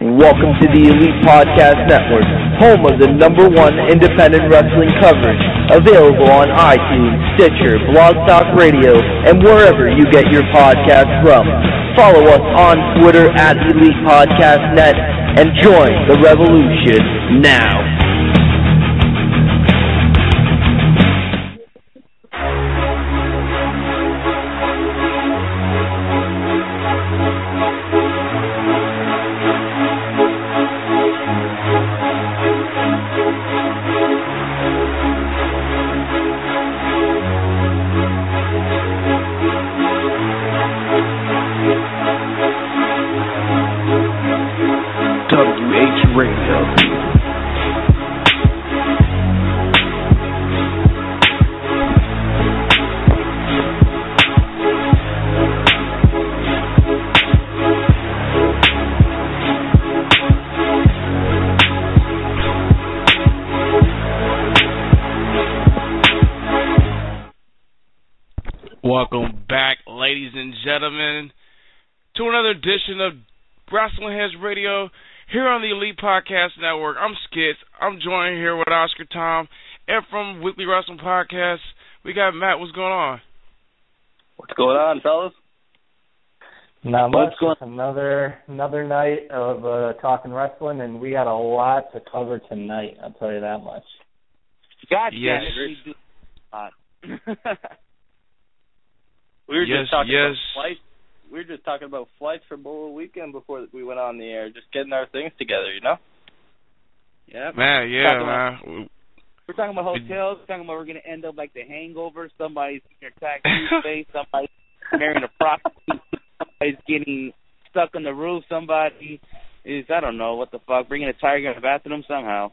Welcome to the Elite Podcast Network, home of the #1 independent wrestling coverage, available on iTunes, Stitcher, blogtalk Radio, and wherever you get your podcasts from. Follow us on Twitter at Elite Podcast Net and join the revolution now. Welcome back, ladies and gentlemen, to another edition of Wrestling Heads Radio here on the Elite Podcast Network. I'm Skits. I'm joined here with Oscar, Tom, and from Weekly Wrestling Podcast, we got Matt. What's going on? What's going on, fellas? Not much. Another night of talking wrestling, and we got a lot to cover tonight. I'll tell you that much. God yes. damn it, we do a lot. We were just talking about flights. We were just talking about flights for Bowl Weekend before we went on the air, just getting our things together, you know? Yeah, man. Yeah, We're talking about hotels. We're talking about we're going to end up like The Hangover. Somebody's in your taxi space. Somebody's marrying a prostitute. Somebody's getting stuck on the roof. Somebody is, I don't know, what the fuck, bringing a tiger in the bathroom somehow.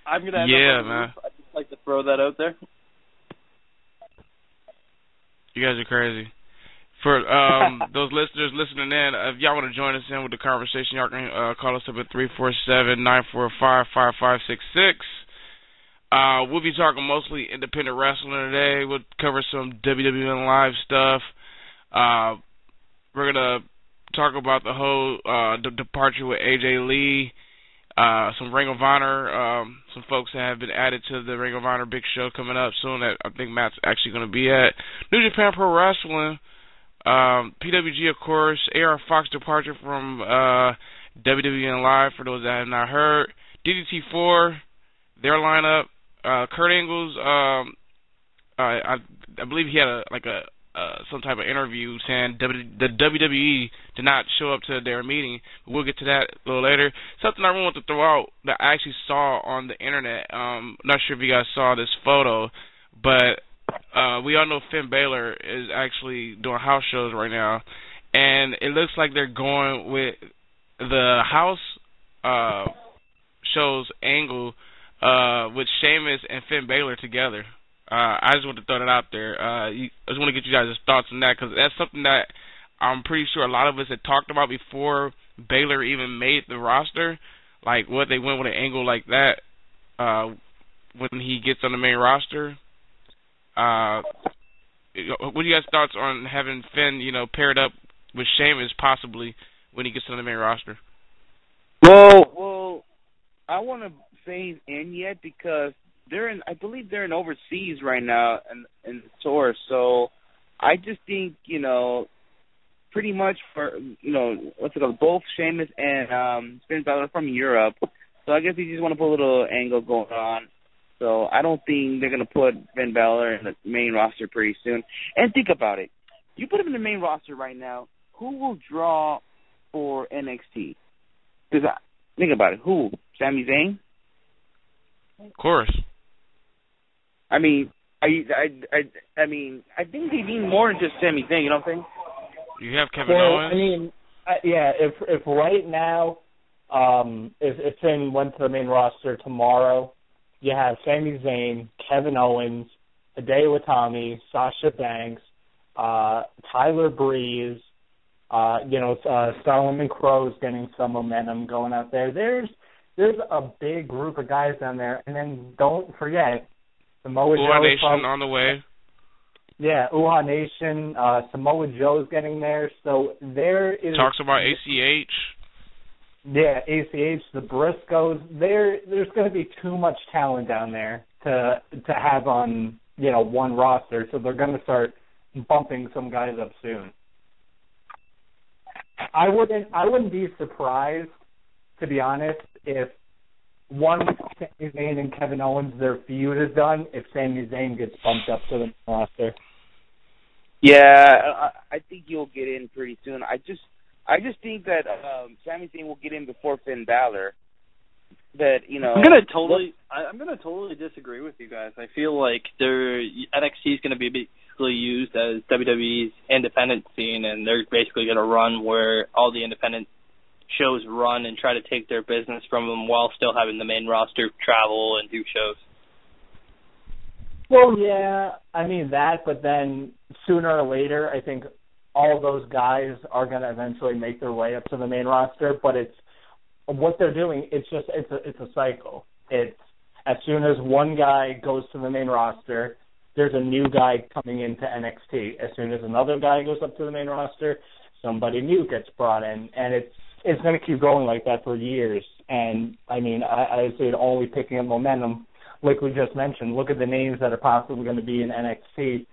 I'm going to end up on the roof. I'd just like to throw that out there. You guys are crazy. For those listeners listening in, if y'all want to join us in with the conversation, y'all can call us up at 347-945-5556. We'll be talking mostly independent wrestling today. We'll cover some WWNLive stuff. We're going to talk about the whole departure with AJ Lee, some Ring of Honor, some folks that have been added to the Ring of Honor big show coming up soon that I think Matt's actually going to be at. New Japan Pro Wrestling, PWG, of course, Fox departure from WWNLive, for those that have not heard. DDT4, their lineup. Kurt Angle's, I believe he had some type of interview saying the WWE did not show up to their meeting. We'll get to that a little later. Something I really want to throw out that I actually saw on the internet. Not sure if you guys saw this photo, but we all know Finn Balor is actually doing house shows right now, and it looks like they're going with the house shows angle with Sheamus and Finn Balor together. I just want to throw that out there. I just want to get you guys' thoughts on that, because that's something that I'm pretty sure a lot of us had talked about before Balor even made the roster, like what they went with an angle like that when he gets on the main roster. What are you guys' thoughts on having Finn, paired up with Sheamus possibly when he gets on the main roster? Well, I want to say in yet because I believe they're in overseas right now in the tour. So I just think, pretty much for, what's it called, both Sheamus and Finn Balor are from Europe. So I guess they just want to put a little angle going on. So I don't think they're going to put Finn Balor in the main roster pretty soon. And think about it. You put him in the main roster right now, who will draw for NXT? Because think about it. Who? Sami Zayn? Of course. I mean, I think they need more than just Sami Zayn. You don't think? You have Kevin Owens. I mean, if right now, if Finn went to the main roster tomorrow, you have Sami Zayn, Kevin Owens, Hideo Itami, Sasha Banks, Tyler Breeze, Solomon Crow's getting some momentum going out there. There's a big group of guys down there, and then don't forget the Mojo Nation on the way. Yeah, Uha Nation, Samoa Joe's getting there. So there is talks about ACH. Yeah, ACH, the Briscoes. There's going to be too much talent down there to have on one roster. So they're going to start bumping some guys up soon. I wouldn't be surprised, to be honest, if once Sami Zayn and Kevin Owens, their feud is done, if Sami Zayn gets bumped up to the roster. Yeah, I think you'll get in pretty soon. I just think that Sami Zayn will get in before Finn Balor. That I'm gonna totally disagree with you guys. I feel like NXT is gonna be basically used as WWE's independent scene, and they're basically gonna run where all the independent shows run and try to take their business from them while still having the main roster travel and do shows. Well, yeah, I mean that, but then sooner or later, I think all those guys are going to eventually make their way up to the main roster. But it's what they're doing. It's a cycle. It's as soon as one guy goes to the main roster, there's a new guy coming into NXT. As soon as another guy goes up to the main roster, somebody new gets brought in, and it's going to keep going like that for years. And I mean, I see it only picking up momentum. Like we just mentioned, look at the names that are possibly going to be in NXT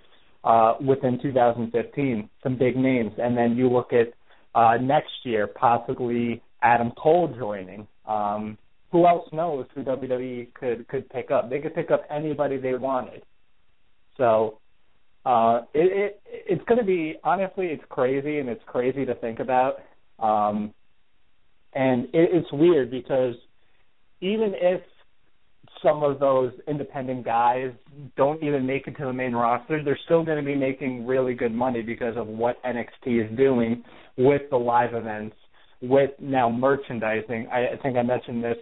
within 2015, some big names. And then you look at next year, possibly Adam Cole joining. Who else knows who WWE could pick up? They could pick up anybody they wanted. So it's going to be, honestly, it's crazy, and it's crazy to think about. And it's weird because even if some of those independent guys don't even make it to the main roster, they're still going to be making really good money because of what NXT is doing with the live events, with now merchandising. I think I mentioned this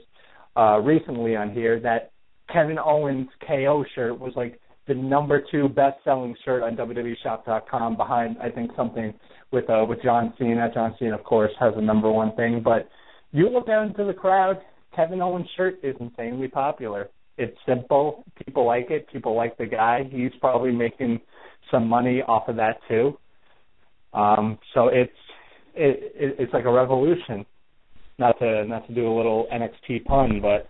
recently on here, that Kevin Owens' KO shirt was like the number 2 best-selling shirt on WWEshop.com behind, I think, something with John Cena. John Cena, of course, has the number 1 thing. But you look out into the crowd, Kevin Owens' shirt is insanely popular. It's simple. People like it. People like the guy. He's probably making some money off of that too. So it's like a revolution. Not to do a little NXT pun, but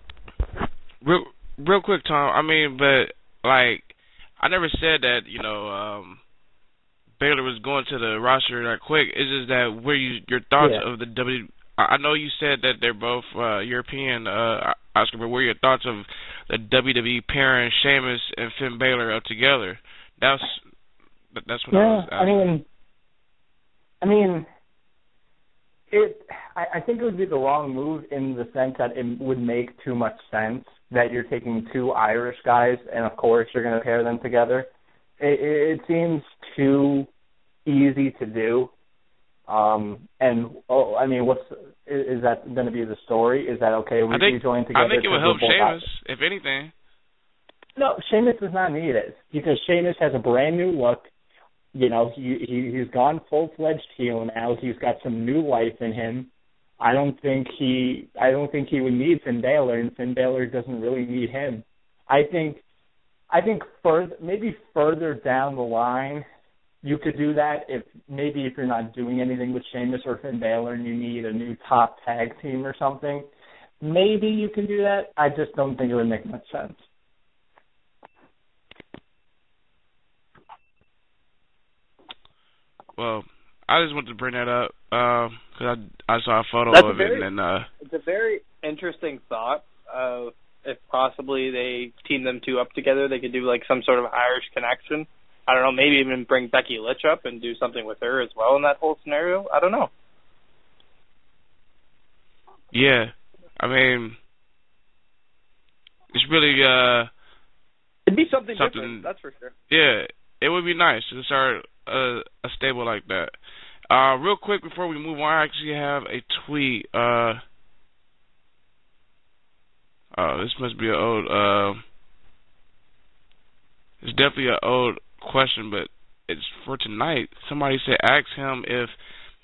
real quick, Tom. I mean, but like I never said that Baylor was going to the roster that quick. It's just that your thoughts of the WWE. I know you said that they're both European, Oscar, but what are your thoughts of the WWE pairing Sheamus and Finn Balor up together? That's what I was asking. I mean, I think it would be the wrong move in the sense that it would make too much sense that you're taking 2 Irish guys and, of course, you're going to pair them together. It seems too easy to do. Is that going to be the story? Is that okay? We join together. I think it would help Sheamus, if anything. No, Sheamus does not need it because Sheamus has a brand new look. He's gone full-fledged heel now. He's got some new life in him. I don't think he would need Finn Balor, and Finn Balor doesn't really need him. I think maybe further down the line, you could do that if you're not doing anything with Sheamus or Finn Balor and you need a new top tag team or something. Maybe you can do that. I just don't think it would make much sense. Well, I just wanted to bring that up because I saw a photo of it. It's a very interesting thought of if possibly they team them 2 up together, they could do like some sort of Irish connection. I don't know, maybe even bring Becky Lynch up and do something with her as well in that whole scenario. I don't know. Yeah, I mean, it's really it'd be something different, that's for sure. Yeah, it would be nice to start a stable like that. Real quick before we move on, I actually have a tweet. This must be an old. It's definitely an old question, but it's for tonight. Somebody said, ask him if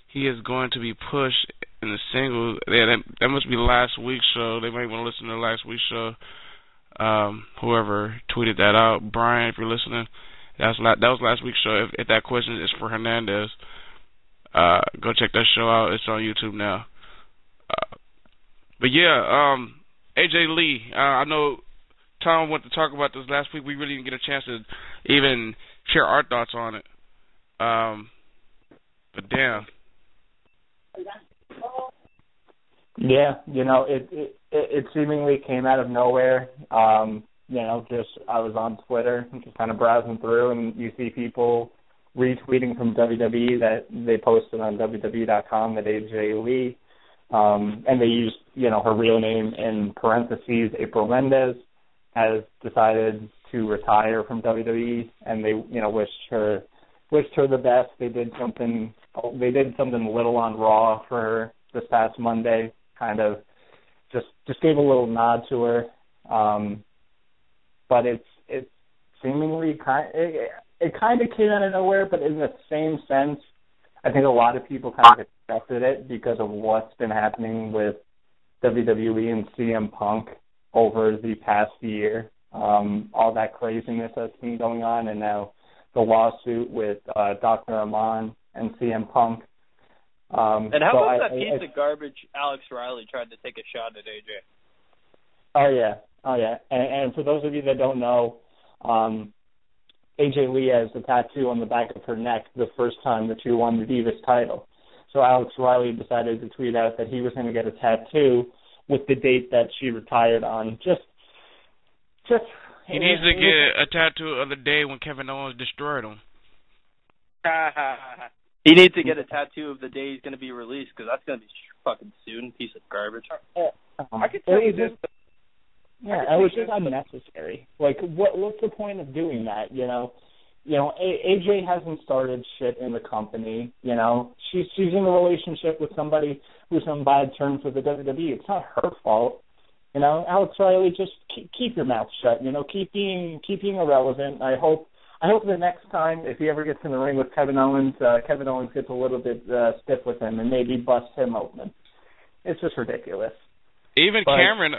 he is going to be pushed in the singles. Yeah, that must be last week's show. They might want to listen to last week's show. Whoever tweeted that out, Brian, if you're listening. That was last week's show. If that question is for Hernandez, go check that show out. It's on YouTube now. But yeah, AJ Lee. I know Tom wanted to talk about this last week. We really didn't get a chance to even share our thoughts on it. But damn. Yeah, it seemingly came out of nowhere. Just I was on Twitter and just kind of browsing through, and you see people retweeting from WWE that they posted on WWE.com that AJ Lee, and they used, her real name in parentheses, April Mendez, has decided to retire from WWE, and they, wished her the best. They did something little on Raw for her this past Monday, kind of just gave a little nod to her. But it's seemingly it kind of came out of nowhere, but in the same sense, I think a lot of people kind of expected it because of what's been happening with WWE and CM Punk over the past year. All that craziness that's been going on, and now the lawsuit with Dr. Amann and CM Punk. And how about that piece of garbage Alex Riley tried to take a shot at AJ? Oh, yeah. And for those of you that don't know, AJ Lee has a tattoo on the back of her neck the first time that she won the Divas title. So Alex Riley decided to tweet out that he was going to get a tattoo with the date that she retired on. He needs to get a tattoo of the day when Kevin Owens destroyed him. He needs to get a tattoo of the day he's going to be released, because that's going to be fucking soon. Piece of garbage. I can tell you this. Yeah, it was just unnecessary. Like, what's the point of doing that? AJ hasn't started shit in the company. She's in a relationship with somebody who's on bad terms with the WWE. It's not her fault. Alex Riley, just keep your mouth shut. Keep being irrelevant. I hope the next time, if he ever gets in the ring with Kevin Owens gets a little bit stiff with him and maybe busts him open. It's just ridiculous. Even Cameron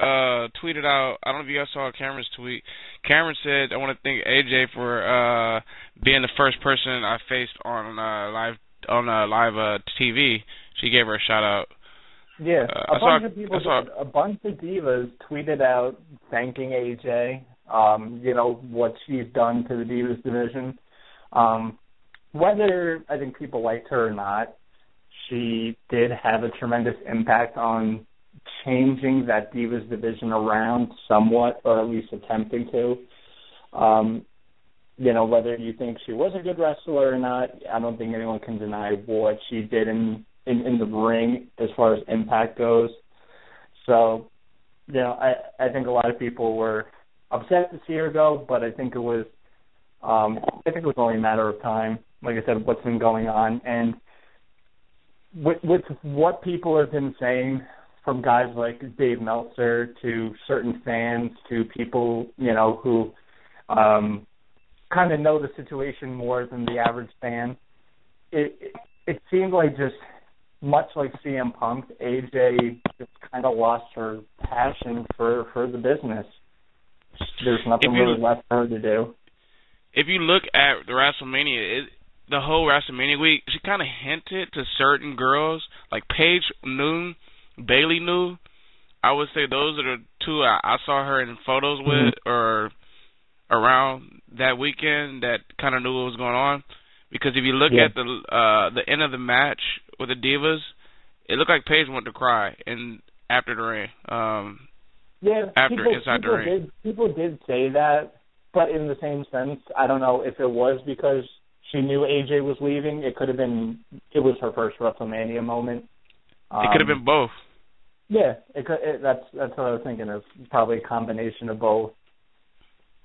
tweeted out, I don't know if you guys saw Cameron's tweet. Cameron said, I want to thank AJ for being the first person I faced on live TV. She gave her a shout out. Yeah, a bunch of divas tweeted out thanking AJ, what she's done to the Divas division. Whether I think people liked her or not, she did have a tremendous impact on changing that Divas division around somewhat, or at least attempting to. Whether you think she was a good wrestler or not, I don't think anyone can deny what she did in the ring as far as impact goes. So, I think a lot of people were upset to see her go, but I think it was only a matter of time. Like I said, what's been going on, and with what people have been saying, from guys like Dave Meltzer to certain fans to people, who kind of know the situation more than the average fan, it seemed like just much like CM Punk, AJ just kind of lost her passion for the business. There's nothing really left for her to do. If you look at the WrestleMania, the whole WrestleMania week, she kind of hinted to certain girls, like Paige knew, Bayley knew. I would say those are the two I saw her in photos with, or around that weekend, that kind of knew what was going on. Because if you look at the end of the match with the Divas, it looked like Paige wanted to cry after the ring. Inside the ring. People did say that, but in the same sense, I don't know if it was because she knew AJ was leaving. It was her first WrestleMania moment. It could have been both. Yeah, that's what I was thinking of. Probably a combination of both.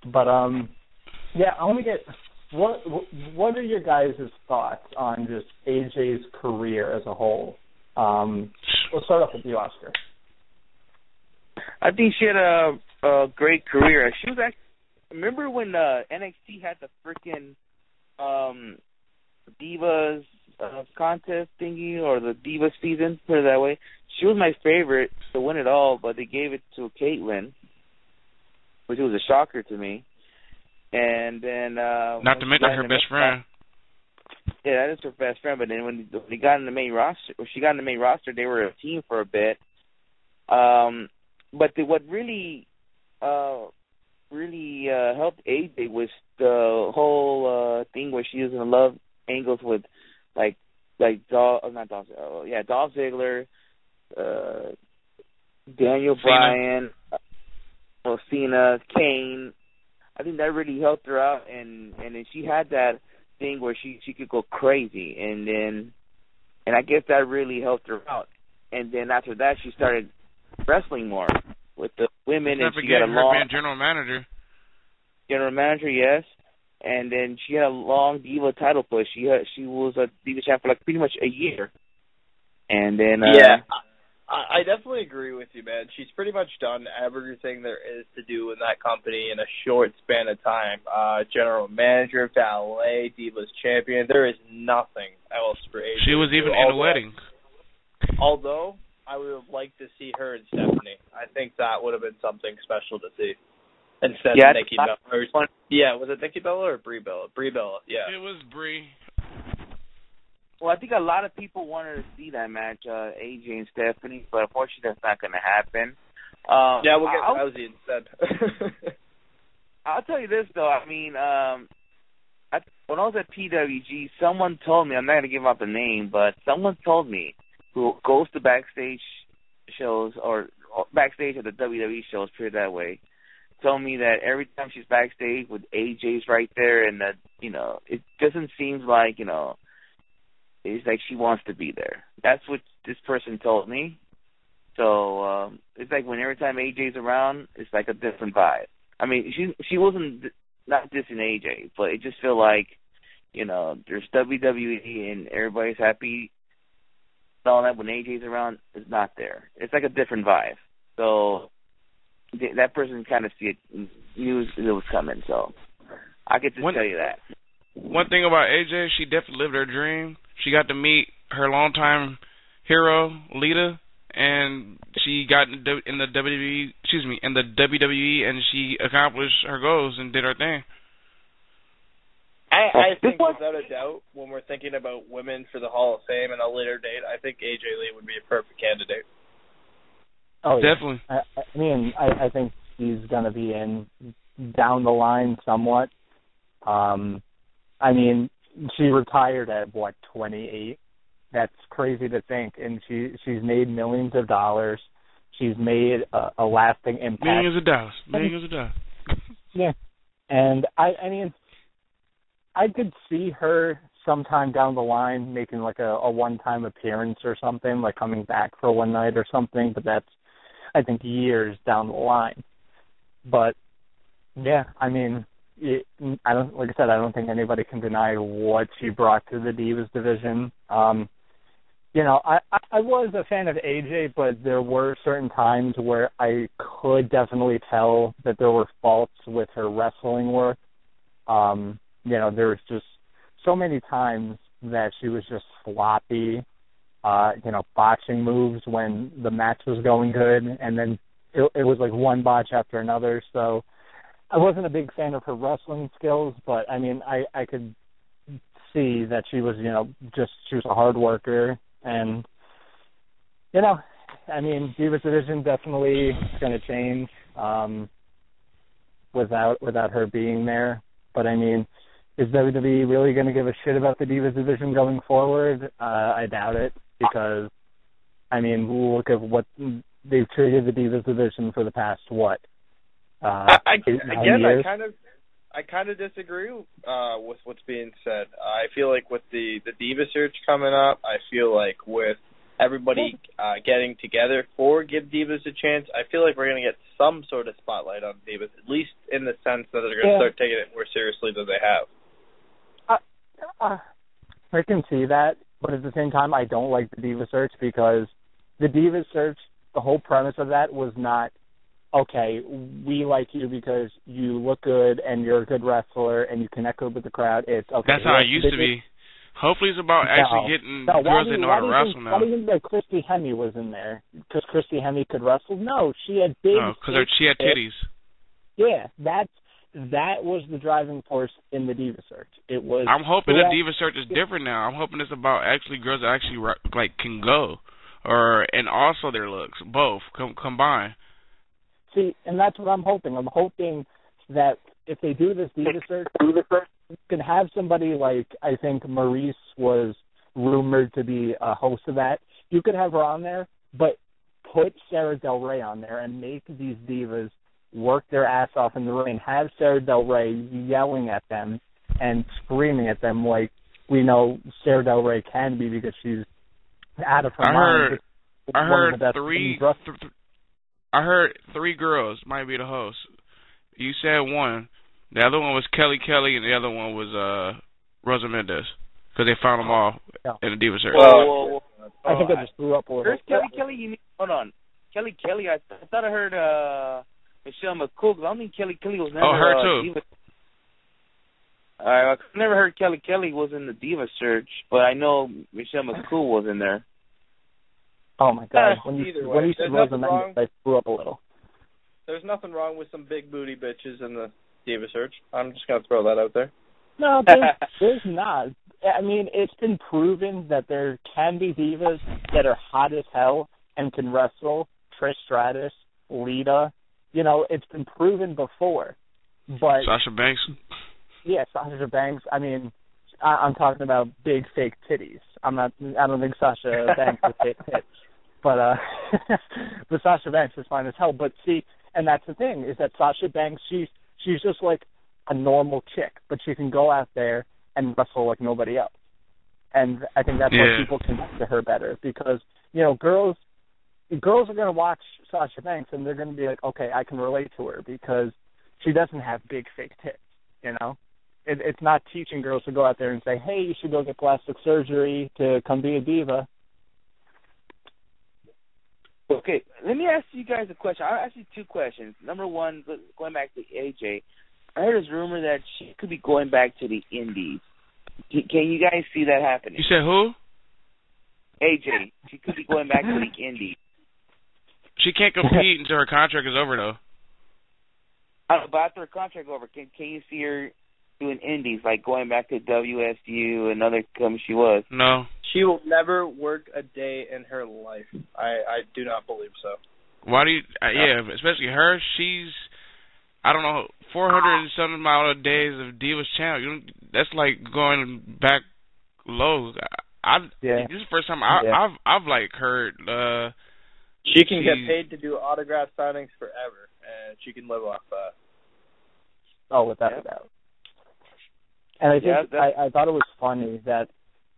But I want to get what are your guys' thoughts on just AJ's career as a whole? We'll start off with you, Oscar. I think she had a great career. She was actually, remember when NXT had the freaking Divas contest thingy, or the Divas season, put it that way. She was my favorite to win it all, but they gave it to Caitlyn, which was a shocker to me. And then not to mention her best friend. Yeah, that is her best friend. But then when they got in the main roster, when she got in the main roster, they were a team for a bit. But what really helped AJ was the whole thing where she was in love angles with Dolph Ziggler, Daniel Bryan, Cena, Kane. I think that really helped her out, and then she had that thing where she could go crazy, and I guess that really helped her out. And then after that, she started wrestling more with the women, and she got a long being general manager. General manager, yes. And then she had a long Diva title push. She was a Diva champ for pretty much a year. And then I definitely agree with you, man. She's pretty much done everything there is to do in that company in a short span of time. General manager, valet, Divas champion. There is nothing else for AJ. She was even in a wedding. Although I would have liked to see her and Stephanie. I think that would have been something special to see. Instead of Nikki Bella. Was it Nikki Bella or Brie Bella? Brie Bella, yeah. It was Brie. Well, I think a lot of people wanted to see that match, AJ and Stephanie, but unfortunately that's not going to happen. We'll get Rousey instead. I'll tell you this, though. I mean, when I was at PWG, someone told me, I'm not going to give out the name, but someone told me who goes to backstage shows or backstage at the WWE shows, put it that way, told me that every time she's backstage with AJ's right there, and that, it doesn't seem like, it's like she wants to be there. That's what this person told me. So it's like when every time AJ's around, it's like a different vibe. I mean, she wasn't not dissing AJ, but it just feel like, there's WWE and everybody's happy. All that when AJ's around is not there. It's like a different vibe. So that person kind of knew it was coming. So I could just tell you that. One thing about AJ, she definitely lived her dream. She got to meet her longtime hero, Lita, and she got in the WWE, and she accomplished her goals and did her thing. I think without a doubt, when we're thinking about women for the Hall of Fame and a later date, I think AJ Lee would be a perfect candidate. Oh, definitely. Yeah. I mean, I think she's going to be in down the line somewhat. I mean, she retired at, 28? That's crazy to think. And she's made millions of dollars. She's made a lasting impact. Millions of dollars. Yeah. And, I mean, I could see her sometime down the line making like a one-time appearance or something, like coming back for one night or something, but that's, I think, years down the line. But, yeah, I mean, I don't think anybody can deny what she brought to the Divas division. I was a fan of AJ, but there were certain times where I could definitely tell that there were faults with her wrestling work. There was just so many times that she was just sloppy, botching moves when the match was going good, and then it was like one botch after another. So I wasn't a big fan of her wrestling skills, but I mean, I could see that she was, she was a hard worker, and I mean, Divas division definitely going to change without her being there. But I mean, is WWE really going to give a shit about the Divas division going forward? I doubt it, because, I mean, look at what they've treated the Divas division for the past, I kind of disagree with what's being said. I feel like with the Diva search coming up, I feel like with everybody getting together Give Divas a chance, I feel like we're going to get some sort of spotlight on Divas, at least in the sense that they're going to start taking it more seriously than they have. I can see that, but at the same time, I don't like the Diva search, because the Diva search, the whole premise of that was not, okay, we like you because you look good and you're a good wrestler and you connect good with the crowd. It's okay. That's how it used to be. Hopefully it's about actually getting girls that know how to wrestle now. Why do you think that Christy Hemme was in there? Because Christy Hemme could wrestle? No, she had big... No, because she had titties. Yeah, that was the driving force in the Diva Search. It was. I'm hoping the Diva Search is different now. I'm hoping it's about actually girls that actually like can go, and also their looks, both combined. See, and that's what I'm hoping. I'm hoping that if they do this Diva Search, you can have somebody like, I think Maurice was rumored to be a host of that. You could have her on there, but put Sarah Del Rey on there and make these divas work their ass off in the ring. Have Sarah Del Rey yelling at them and screaming at them like we know Sarah Del Rey can be, because she's out of her mind. I heard three girls might be the host. You said one. The other one was Kelly, and the other one was Rosa Mendez, because they found them all in the Diva Search. Whoa. I think I just grew up a little. Where's Kelly? You mean, hold on. Kelly, I thought I heard Michelle McCool, because I don't think Kelly was never. Oh, her too. Diva. I never heard Kelly was in the Diva Search, but I know Michelle McCool was in there. Oh my God! When you said Rosa Mendez, I grew up a little. There's nothing wrong with some big booty bitches in the Diva Search. I'm just gonna throw that out there. No, there's not. I mean, it's been proven that there can be divas that are hot as hell and can wrestle. Trish Stratus, Lita, it's been proven before. But Sasha Banks. Yeah, Sasha Banks. I mean, I'm talking about big fake titties. I don't think Sasha Banks is fake tits, but Sasha Banks is fine as hell. But see, and that's the thing, is that Sasha Banks, she's just like a normal chick, but she can go out there and wrestle like nobody else. And I think that's why people connect to her better, because girls are going to watch Sasha Banks and they're going to be like, okay, I can relate to her because she doesn't have big fake tits. It's not teaching girls to go out there and say, hey, you should go get plastic surgery to come be a diva. Okay, let me ask you guys a question. I'll ask you two questions. Number one, going back to AJ, I heard this rumor that she could be going back to the Indies. Can you guys see that happening? You said who? AJ. She could be going back to the Indies. She can't compete until her contract is over, though. But after her contract over, can you see her doing Indies, like going back to WSU and other companies she was? No. She will never work a day in her life. I do not believe so. Why do you? Especially her. She's, I don't know, 400 and something amount of days of Divas Channel. That's like going back low. This is the first time I've like heard. She can get paid to do autograph signings forever, and she can live off that. Oh, without a doubt. And I think I thought it was funny that,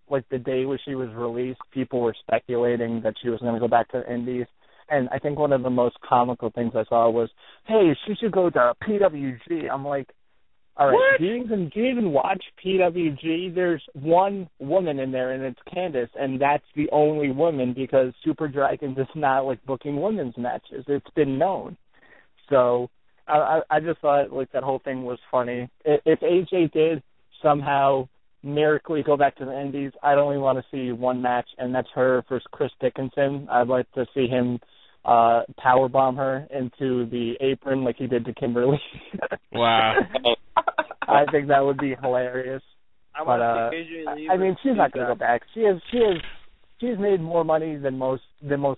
like, the day when she was released, people were speculating that she was going to go back to the Indies. And I think one of the most comical things I saw was, hey, she should go to PWG. I'm like, all right, what? do you even watch PWG? There's one woman in there, and it's Candace, and that's the only woman, because Super Dragons is not, like, booking women's matches. It's been known. So I just thought, like, that whole thing was funny. If AJ did somehow miraculously go back to the Indies, I'd only want to see one match, and that's her versus Chris Dickinson. I'd like to see him powerbomb her into the apron like he did to Kimberly. Wow. I think that would be hilarious. I see AJ Lee. I mean, she's not going to go back. She's made more money than most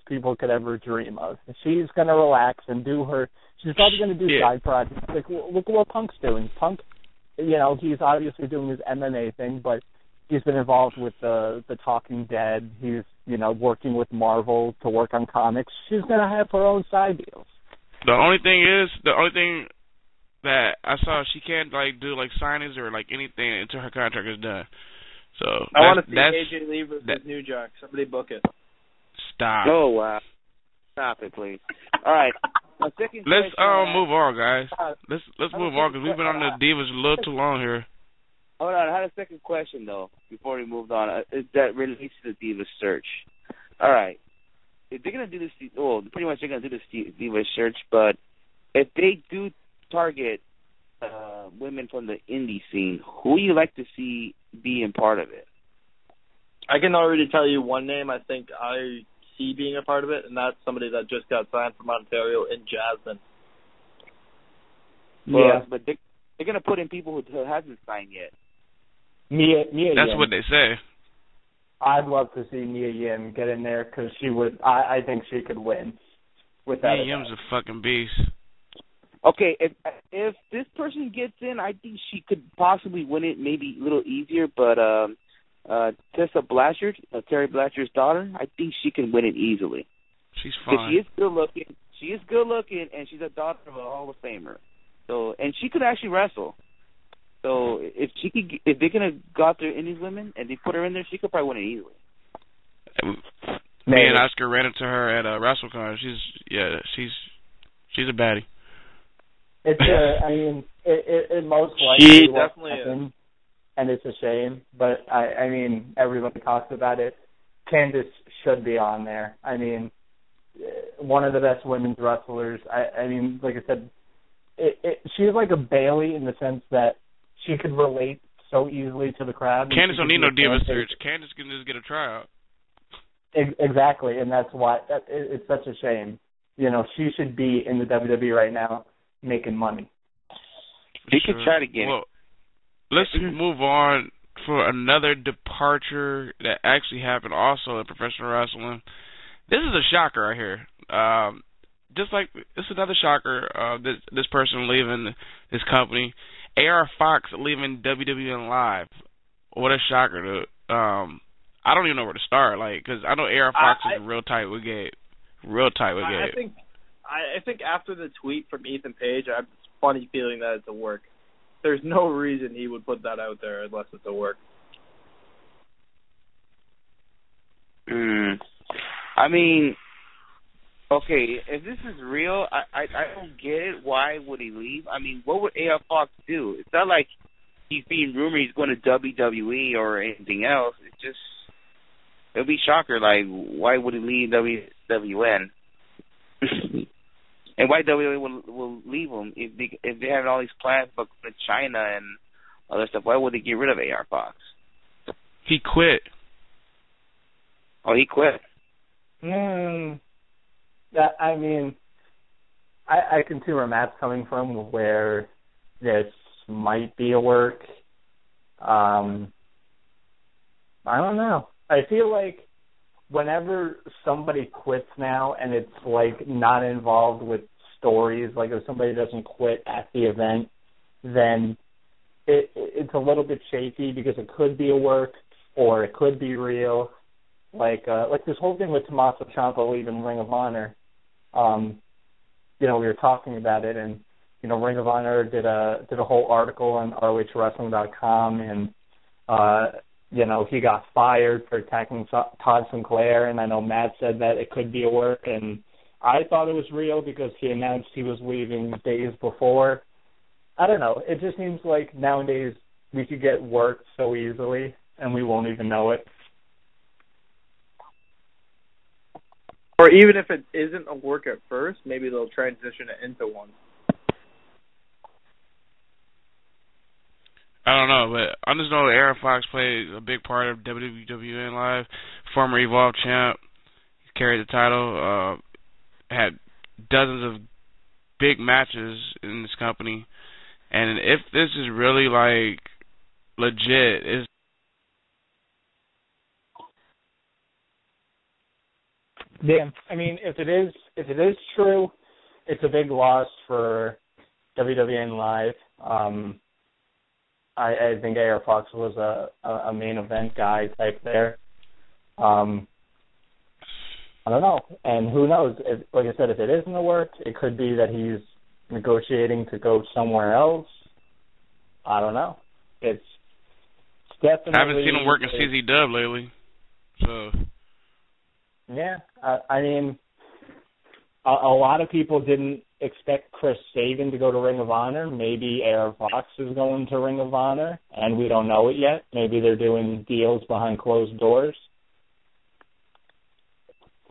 people could ever dream of. She's going to relax and do her. She's probably going to do side projects. Like, look at what Punk's doing. Punk, he's obviously doing his MMA thing, but he's been involved with the Talking Dead. He's, working with Marvel to work on comics. She's going to have her own side deals. The only thing that I saw, she can't, like, do, like, signings or, like, anything until her contract is done. So I want to see AJ Lee versus New Jack. Somebody book it. Stop. Oh, wow. Stop it, please. All right. Let's move on, guys. Let's move on, because we've been on the Divas a little too long here. Hold on. I had a second question, though, before we moved on. That relates to the Divas Search. All right. If they're going to do this, pretty much they're going to do this Divas Search, but if they do target women from the indie scene, who do you like to see being part of it? I can already tell you one name I think I see being a part of it, and that's somebody that just got signed from Ontario in Jasmine. Well, but They're gonna put in people who hasn't signed yet. Mia That's Yim. what they say. I'd love to see Mia Yim get in there because she would. I think she could win. Mia Yim's a fucking beast. Okay, if this person gets in, I think she could possibly win it, maybe a little easier. But Tessa Blanchard, Terry Blanchard's daughter, I think she can win it easily. She's fine. She is good looking. She is good looking, and she's a daughter of a Hall of Famer. So, and she could actually wrestle. So, if they're gonna go out there in these women and they put her in there, she could probably win it easily. Me and Oscar ran into her at WrestleCon. She's a baddie. It's I mean, it most likely will happen, and it's a shame. But I mean, everybody talks about it. Candice should be on there. I mean, one of the best women's wrestlers. I mean, like I said, she's like a Bailey in the sense that she could relate so easily to the crowd. Candice don't need no diva search. Candice can just get a tryout. Exactly, and that's why it's such a shame. You know, she should be in the WWE right now making money. They could try to get it. Let's move on for another departure that actually happened also in professional wrestling. This is a shocker right here. Just like it's another shocker. This person leaving this company. AR Fox leaving WWNLive. What a shocker, dude. I don't even know where to start, because I know AR Fox is real tight with Gabe. I think after the tweet from Ethan Page, I have this funny feeling that it's a work. There's no reason he would put that out there unless it's a work. I mean, okay, if this is real, I don't get it. Why would he leave? I mean, what would AR Fox do? It's not like he's being rumored he's going to WWE or anything else. It'll be shocker. Like, why would he leave WWN? And why WWE will leave him if they have all these plans for China and other stuff? Why would they get rid of AR Fox? He quit. Oh, he quit. I mean, I can see where Matt's coming from, where this might be a work. I don't know. I feel like whenever somebody quits now and it's like not involved with stories, like if somebody doesn't quit at the event, then it's a little bit shaky because it could be a work or it could be real. Like this whole thing with Tommaso Ciampa leaving Ring of Honor. We were talking about it, and Ring of Honor did a whole article on ROHWrestling.com, and he got fired for attacking Todd Sinclair, and I know Matt said that it could be a work, and I thought it was real because he announced he was leaving days before. I don't know. It just seems like nowadays we could get worked so easily, and we won't even know it. Or even if it isn't a work at first, maybe they'll transition it into one. I don't know, but I just know that Aaron Fox played a big part of WWNLive, former Evolve champ, carried the title, had dozens of big matches in this company, and if this is really legit, it's yeah, I mean, if it is true, it's a big loss for WWNLive. I think AR Fox was a main event guy type there. I don't know, and who knows? Like I said, if it isn't a work, it could be that he's negotiating to go somewhere else. I don't know. It's definitely. I haven't seen him work in CZ Dub lately, so. Yeah, I mean, a lot of people didn't expect Chris Sabin to go to Ring of Honor. Maybe AR Fox is going to Ring of Honor, and we don't know it yet. Maybe they're doing deals behind closed doors.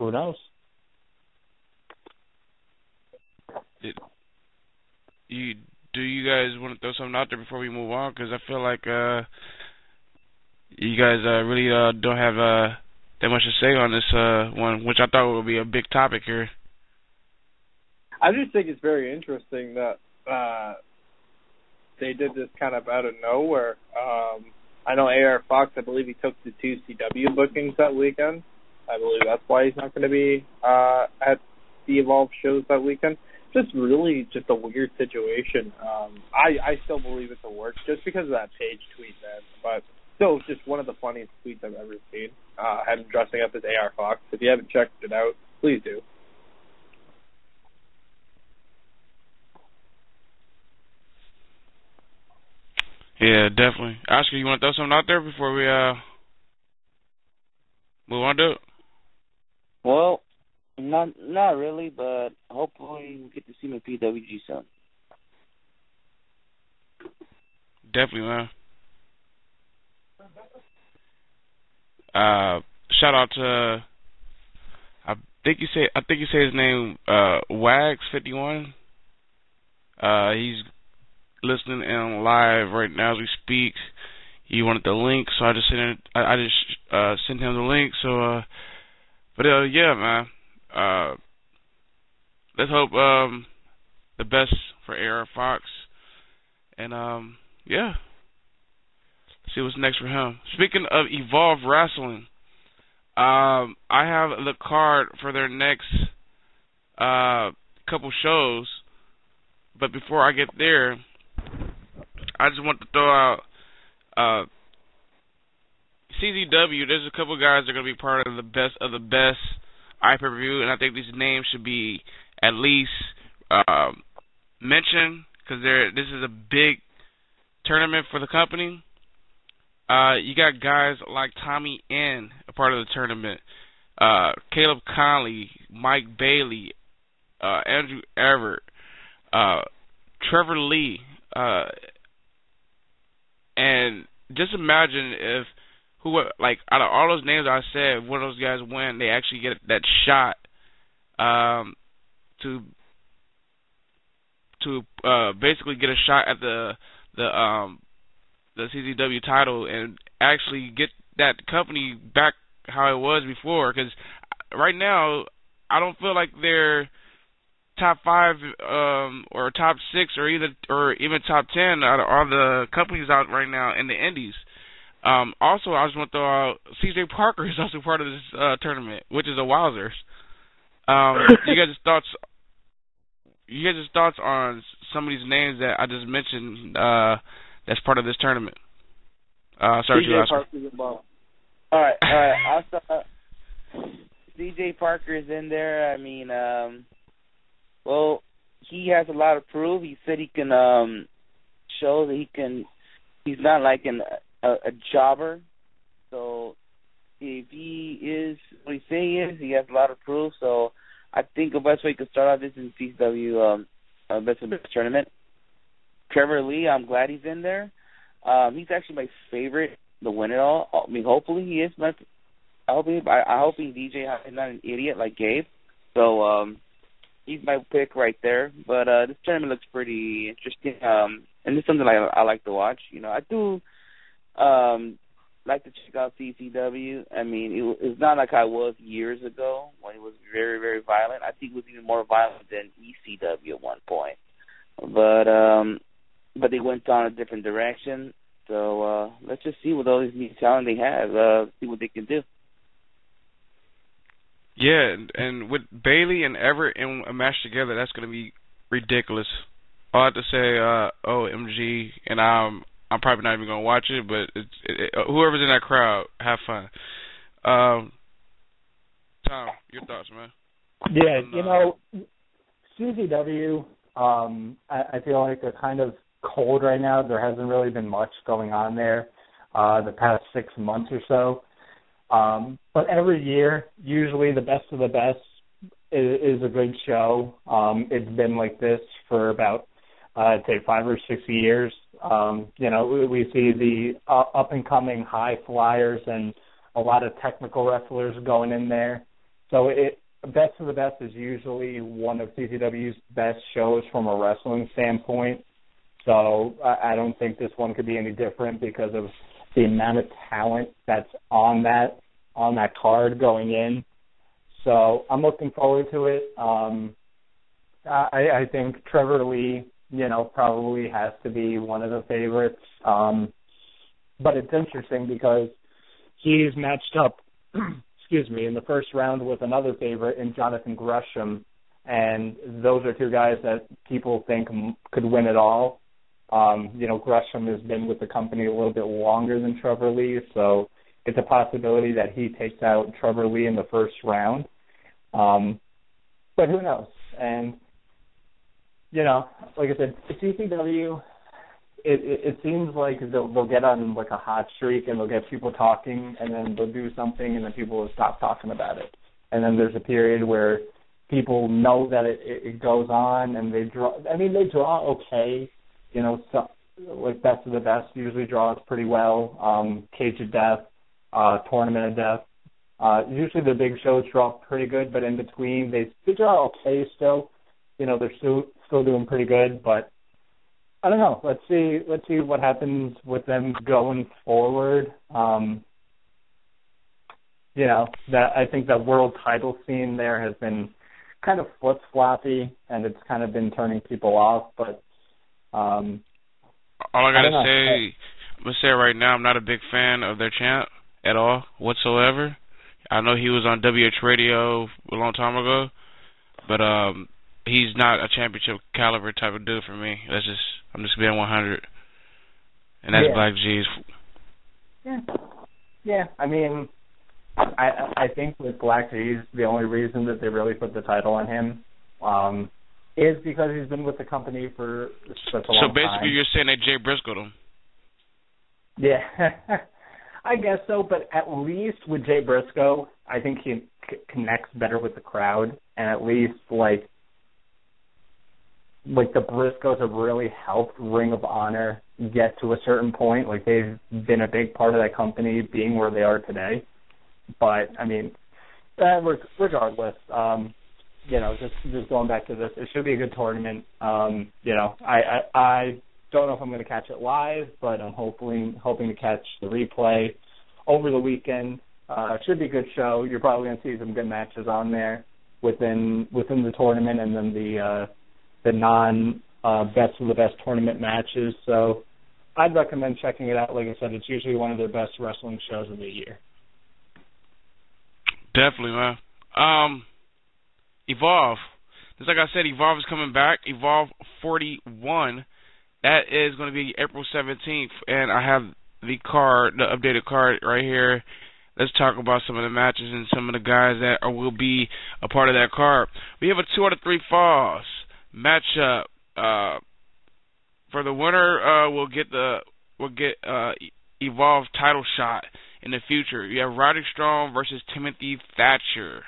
Who knows? Do you guys want to throw something out there before we move on? Because I feel like you guys really don't have that much to say on this one, which I thought would be a big topic here. I just think it's very interesting that they did this kind of out of nowhere. I know AR Fox, I believe he took the 2 CW bookings that weekend. I believe that's why he's not going to be at the Evolve shows that weekend. Just really just a weird situation. I still believe it's a work just because of that Page tweet, man. But still, just one of the funniest tweets I've ever seen. Him dressing up as AR Fox. If you haven't checked it out, please do. Yeah, definitely. Oscar, you want to throw something out there before we move on to it? Well, not really, but hopefully we get to see him at PWG soon. Definitely, man. Shout out to I think you say his name Wags51. He's listening in live right now as we speak. He wanted the link, so I just sent him the link. So, yeah, man. Let's hope the best for AR Fox, and yeah, let's see what's next for him. Speaking of Evolve Wrestling, I have the card for their next couple shows, but before I get there, I just want to throw out CZW. There's a couple guys that are going to be part of the best iPay-per-view, and I think these names should be at least mentioned because this is a big tournament for the company. You got guys like Tommy N, a part of the tournament, Caleb Conley, Mike Bailey, Andrew Everett, Trevor Lee, and just imagine if out of all those names I said, one of those guys win, they actually get that shot to basically get a shot at the CZW title and actually get that company back how it was before. Because right now, I don't feel like they're top 5 or top 6 or even top 10 out of all the companies out right now in the Indies. Also, I just want to throw out CJ Parker is also part of this tournament, which is a wowzers. You guys' thoughts on some of these names that I just mentioned that's part of this tournament? Sorry, CJ Parker's involved. All right. Also, CJ Parker is in there. I mean, well, he has a lot of proof. He said he can show that he's not like a jobber. So if he is what he say he is, he has a lot of proof. So I think the best way to start off this is CW Best of the Best tournament. Trevor Lee, I'm glad he's in there. He's actually my favorite to win it all. I mean, hopefully he is. I hope he's DJ is not an idiot like Gabe. So he's my pick right there. But this tournament looks pretty interesting. And it's something I like to watch. You know, I do like to check out CCW. I mean, it's not like I was years ago when it was very, very violent. I think it was even more violent than ECW at one point. But they went down a different direction. So let's just see what all these new talent they have, see what they can do. Yeah, and with Bailey and Everett in a match together, that's going to be ridiculous. I'll have to say OMG, and I'm probably not even going to watch it, but whoever's in that crowd, have fun. Tom, your thoughts, man? Yeah, CZW, I feel like they're kind of cold right now. There hasn't really been much going on there the past 6 months or so. But every year, usually the best of the best is a good show. It's been like this for about, I'd say, 5 or 6 years. We see the up-and-coming high flyers and a lot of technical wrestlers going in there. So Best of the Best is usually one of CZW's best shows from a wrestling standpoint. So I don't think this one could be any different because of the amount of talent that's on that card going in. So I'm looking forward to it. I think Trevor Lee probably has to be one of the favorites. But it's interesting because he's matched up, in the first round with another favorite in Jonathan Gresham, and those are two guys that people think could win it all. Gresham has been with the company a little bit longer than Trevor Lee, so it's a possibility that he takes out Trevor Lee in the first round. But who knows? And, like I said, CCW, it seems like they'll get on like a hot streak and they'll get people talking, and then they'll do something and then people will stop talking about it. And then there's a period where people know that it goes on and they draw. I mean, they draw okay. Like Best of the Best usually draws pretty well. Cage of Death, Tournament of Death. Usually the big shows draw pretty good, but in between they draw okay still. They're still doing pretty good, but I don't know. Let's see what happens with them going forward. That I think that world title scene there has been kind of flip-floppy, and it's kind of been turning people off, but all I gotta say, I'm gonna say right now, I'm not a big fan of their champ at all whatsoever. I know he was on WH Radio a long time ago, but he's not a championship caliber type of dude for me. I'm just being 100, and that's Black G's. Yeah. I mean, I think with Black G's, the only reason that they really put the title on him is because he's been with the company for such a long time. So basically you're saying that Jay Briscoe him. Yeah, I guess so, but at least with Jay Briscoe, I think he connects better with the crowd, and at least like the Briscoes have really helped Ring of Honor get to a certain point. Like, they've been a big part of that company being where they are today. But, I mean, regardless, just going back to this, it should be a good tournament. I don't know if I'm going to catch it live, but I'm hoping to catch the replay over the weekend. It should be a good show. You're probably going to see some good matches on there within the tournament, and then the non-best of the best tournament matches. So I'd recommend checking it out. Like I said, it's usually one of their best wrestling shows of the year. Definitely, man. Evolve. Just like I said, Evolve is coming back. Evolve 41. That is going to be April 17th, and I have the updated card right here. Let's talk about some of the matches and some of the guys that will be a part of that card. We have a 2 out of 3 falls matchup. For the winner, we'll get Evolve title shot in the future. You have Roderick Strong versus Timothy Thatcher.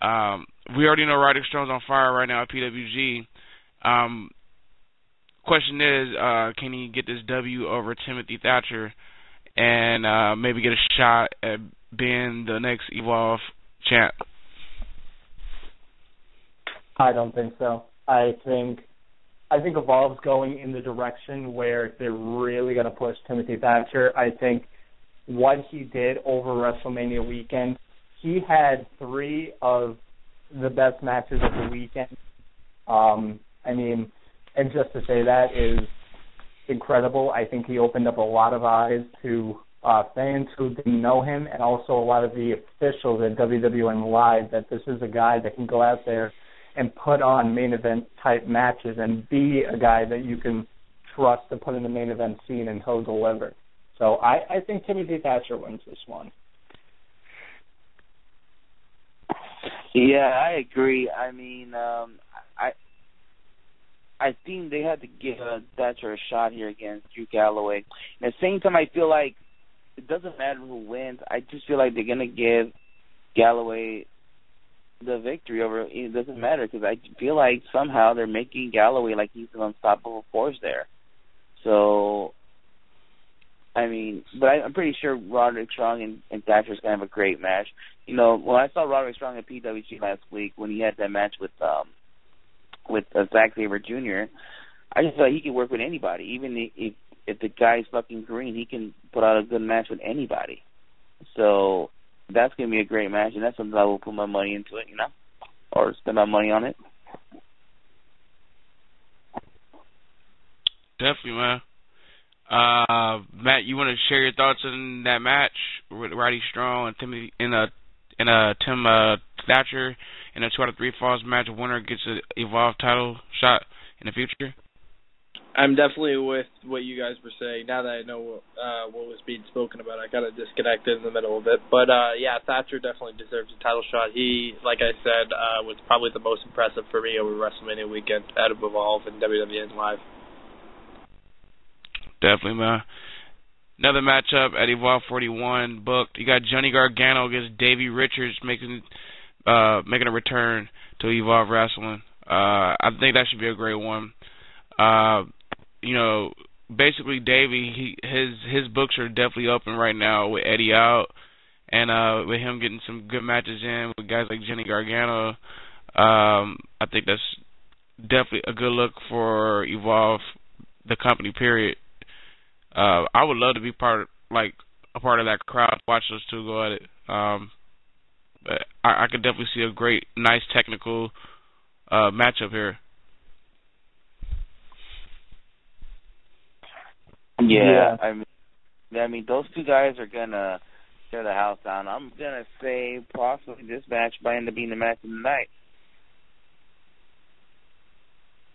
We already know Roderick Strong's on fire right now at PWG. Question is, can he get this W over Timothy Thatcher and maybe get a shot at being the next Evolve champ? I don't think so. I think Evolve's going in the direction where they're really going to push Timothy Thatcher. I think what he did over WrestleMania weekend, he had 3 of the best matches of the weekend. I mean, and just to say that is incredible. I think he opened up a lot of eyes to fans who didn't know him, and also a lot of the officials at WWNLive, that this is a guy that can go out there and put on main event type matches and be a guy that you can trust to put in the main event scene and he'll deliver. So I think Timothy Thatcher wins this one. Yeah, I agree. I mean, I think they had to give Thatcher a shot here against Drew Galloway. At the same time, I feel like it doesn't matter who wins. I just feel like they're going to give Galloway the victory over. It doesn't matter, because I feel like somehow they're making Galloway like he's an unstoppable force there. So, I mean, but I'm pretty sure Roderick Strong and Thatcher's going to have a great match. You know, when I saw Roderick Strong at PWG last week, when he had that match with Zack Sabre Jr., I just thought he could work with anybody. Even if the guy's fucking green, he can put out a good match with anybody. So that's going to be a great match, and that's something I will put my money into it, you know, or spend my money on it. Definitely, man. Matt, you want to share your thoughts on that match with Roddy Strong and Tim Thatcher in a 2 out of 3 falls match? Winner gets an Evolve title shot in the future. I'm definitely with what you guys were saying. Now that I know what was being spoken about, I got to disconnect in the middle of it. But, yeah, Thatcher definitely deserves a title shot. He, like I said, was probably the most impressive for me over WrestleMania weekend out of Evolve and WWNLive. Definitely, man. Another matchup at Evolve 41 booked. You got Johnny Gargano against Davey Richards making a return to Evolve Wrestling. I think that should be a great one. Basically Davey, his books are definitely open right now with Eddie out, and with him getting some good matches in with guys like Johnny Gargano. I think that's definitely a good look for Evolve, the company. Period. I would love to be a part of that crowd, watch those two go at it. But I could definitely see a great, nice technical matchup here. Yeah. I mean, those two guys are gonna tear the house down. I'm gonna say possibly this match might end up being the match of the night.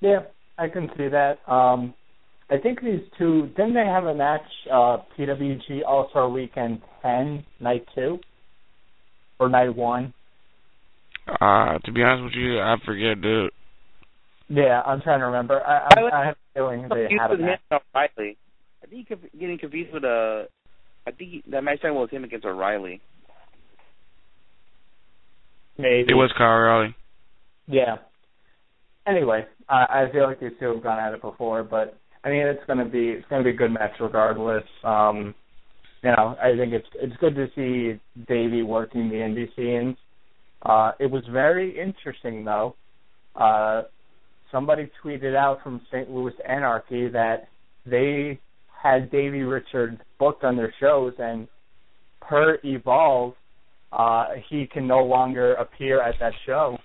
Yeah, I can see that. I think these two, didn't they have a match, PWG All-Star Weekend 10, Night 2? Or Night 1? To be honest with you, I forget, dude. Yeah, I'm trying to remember. I have a feeling they had a match. O'Reilly. I think you're getting confused with I think that match time was him against O'Reilly. Maybe. It was Kyle O'Reilly. Yeah. Anyway, I feel like these two have gone at it before, but I mean it's gonna be a good match regardless. I think it's good to see Davey working the indie scenes. It was very interesting though. Somebody tweeted out from St. Louis Anarchy that they had Davey Richards booked on their shows, and per Evolve, he can no longer appear at that show,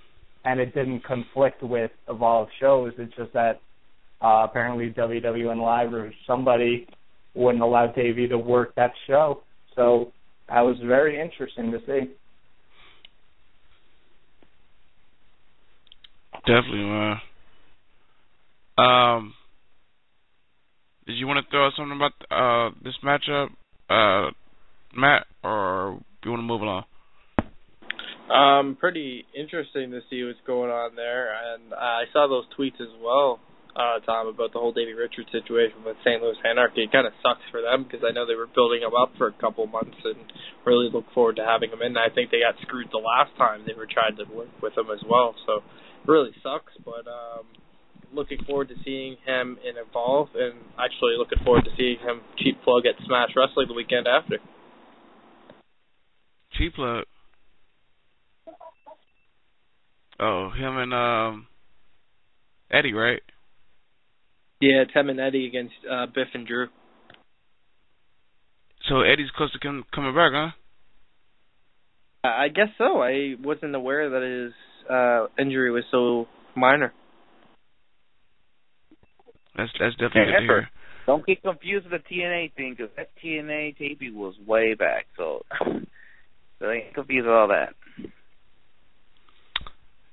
and it didn't conflict with Evolve shows. It's just that apparently WWNLive or somebody wouldn't allow Davey to work that show. So that was very interesting to see. Definitely, man. Did you want to throw out something about this matchup, Matt, or do you want to move along? Pretty interesting to see what's going on there, and I saw those tweets as well, Tom, about the whole Davey Richards situation with St. Louis Anarchy. It kind of sucks for them because I know they were building him up for a couple months and really look forward to having him in. I think they got screwed the last time they were trying to work with him as well, so it really sucks, but looking forward to seeing him in Evolve, and actually looking forward to seeing him cheap plug at Smash Wrestling the weekend after. Cheap plug? Oh, him and Eddie, right? Yeah, it's him and Eddie against Biff and Drew. So Eddie's close to coming back, huh? I guess so. I wasn't aware that his injury was so minor. That's definitely good to hear. Don't get confused with the TNA thing, because that TNA taping was way back, so don't get confused with all that.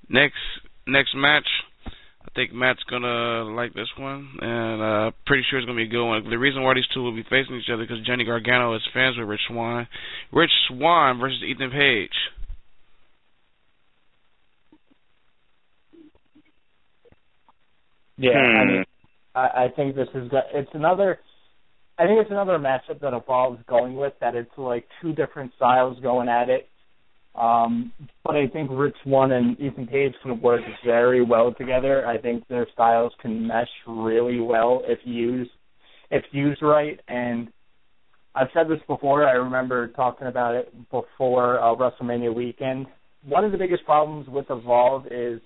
Next match, I think Matt's gonna like this one, and pretty sure it's gonna be a good one. The reason why these two will be facing each other because Johnny Gargano is fans with Rich Swann. Rich Swann versus Ethan Page. Yeah, I mean, I think this is another matchup that Evolve's going with, that it's like two different styles going at it. But I think Rich Swann and Ethan Page can work very well together. I think their styles can mesh really well if used right. And I've said this before. I remember talking about it before WrestleMania weekend. One of the biggest problems with Evolve is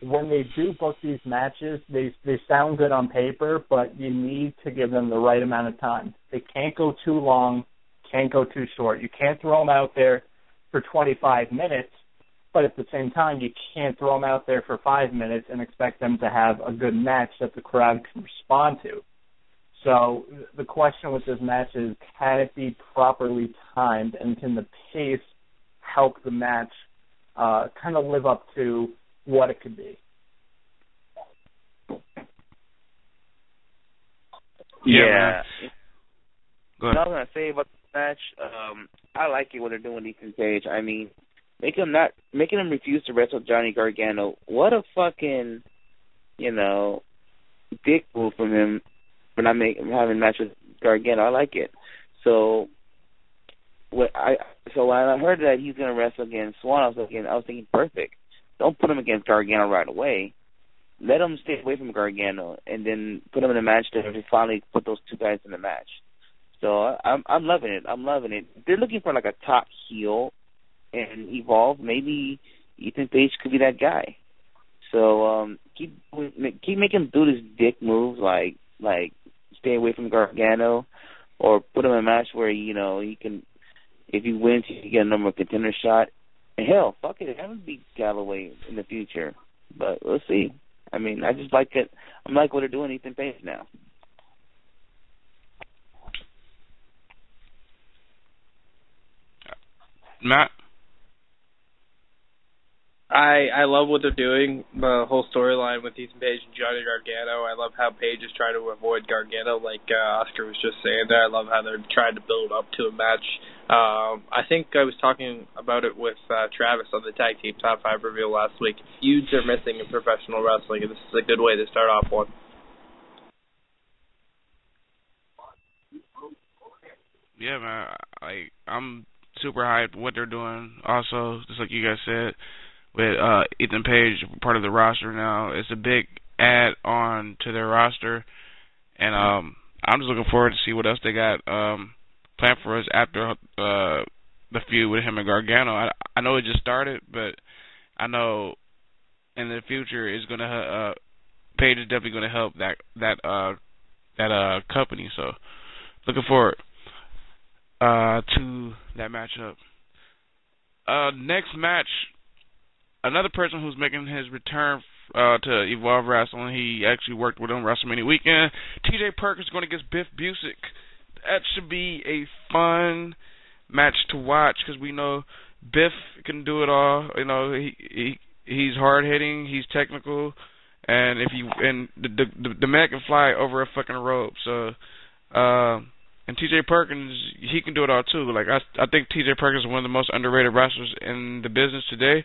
when they do book these matches, they sound good on paper, but you need to give them the right amount of time. They can't go too long, can't go too short. You can't throw them out there for 25 minutes, but at the same time, you can't throw them out there for 5 minutes and expect them to have a good match that the crowd can respond to. So the question with this match is, can it be properly timed, and can the pace help the match kind of live up to what it could be? Yeah. Go ahead. What I was going to say about the match, I like it what they're doing with Ethan Page. I mean, making him refuse to wrestle Johnny Gargano. What a fucking, dick move from him for not having a match with Gargano. I like it. So when I heard that he's going to wrestle against Swan, I was thinking perfect. Don't put him against Gargano right away. Let him stay away from Gargano, and then put him in a match to finally put those two guys in the match. So I'm loving it. I'm loving it. They're looking for like a top heel and Evolve. Maybe Ethan Page could be that guy. So keep making him do this dick moves like stay away from Gargano, or put him in a match where he can, if he wins, he can get a number one contender shot. And hell, fuck it, have him beat Galloway in the future. But we'll see. I mean, I just like it. I like what they're doing, Ethan Page now. Matt? I love what they're doing, the whole storyline with Ethan Page and Johnny Gargano. I love how Page is trying to avoid Gargano, like Oscar was just saying there. I love how they're trying to build up to a match. I think I was talking about it with Travis on the Tag Team Top 5 reveal last week. Feuds are missing in professional wrestling, and this is a good way to start off one. Yeah, man. I'm super hyped what they're doing. Also, just like you guys said, with Ethan Page part of the roster now, it's a big add-on to their roster, and I'm just looking forward to see what else they got planned for us after the feud with him and Gargano. I know it just started, but I know in the future is gonna Page is definitely gonna help that company. So looking forward to that matchup. Next match. Another person who's making his return to Evolve Wrestling, he actually worked with him WrestleMania weekend. TJ Perkins is going against Biff Busick. That should be a fun match to watch because we know Biff can do it all. He's hard hitting, he's technical, and the man can fly over a fucking rope. So, and TJ Perkins, he can do it all too. Like I think TJ Perkins is one of the most underrated wrestlers in the business today.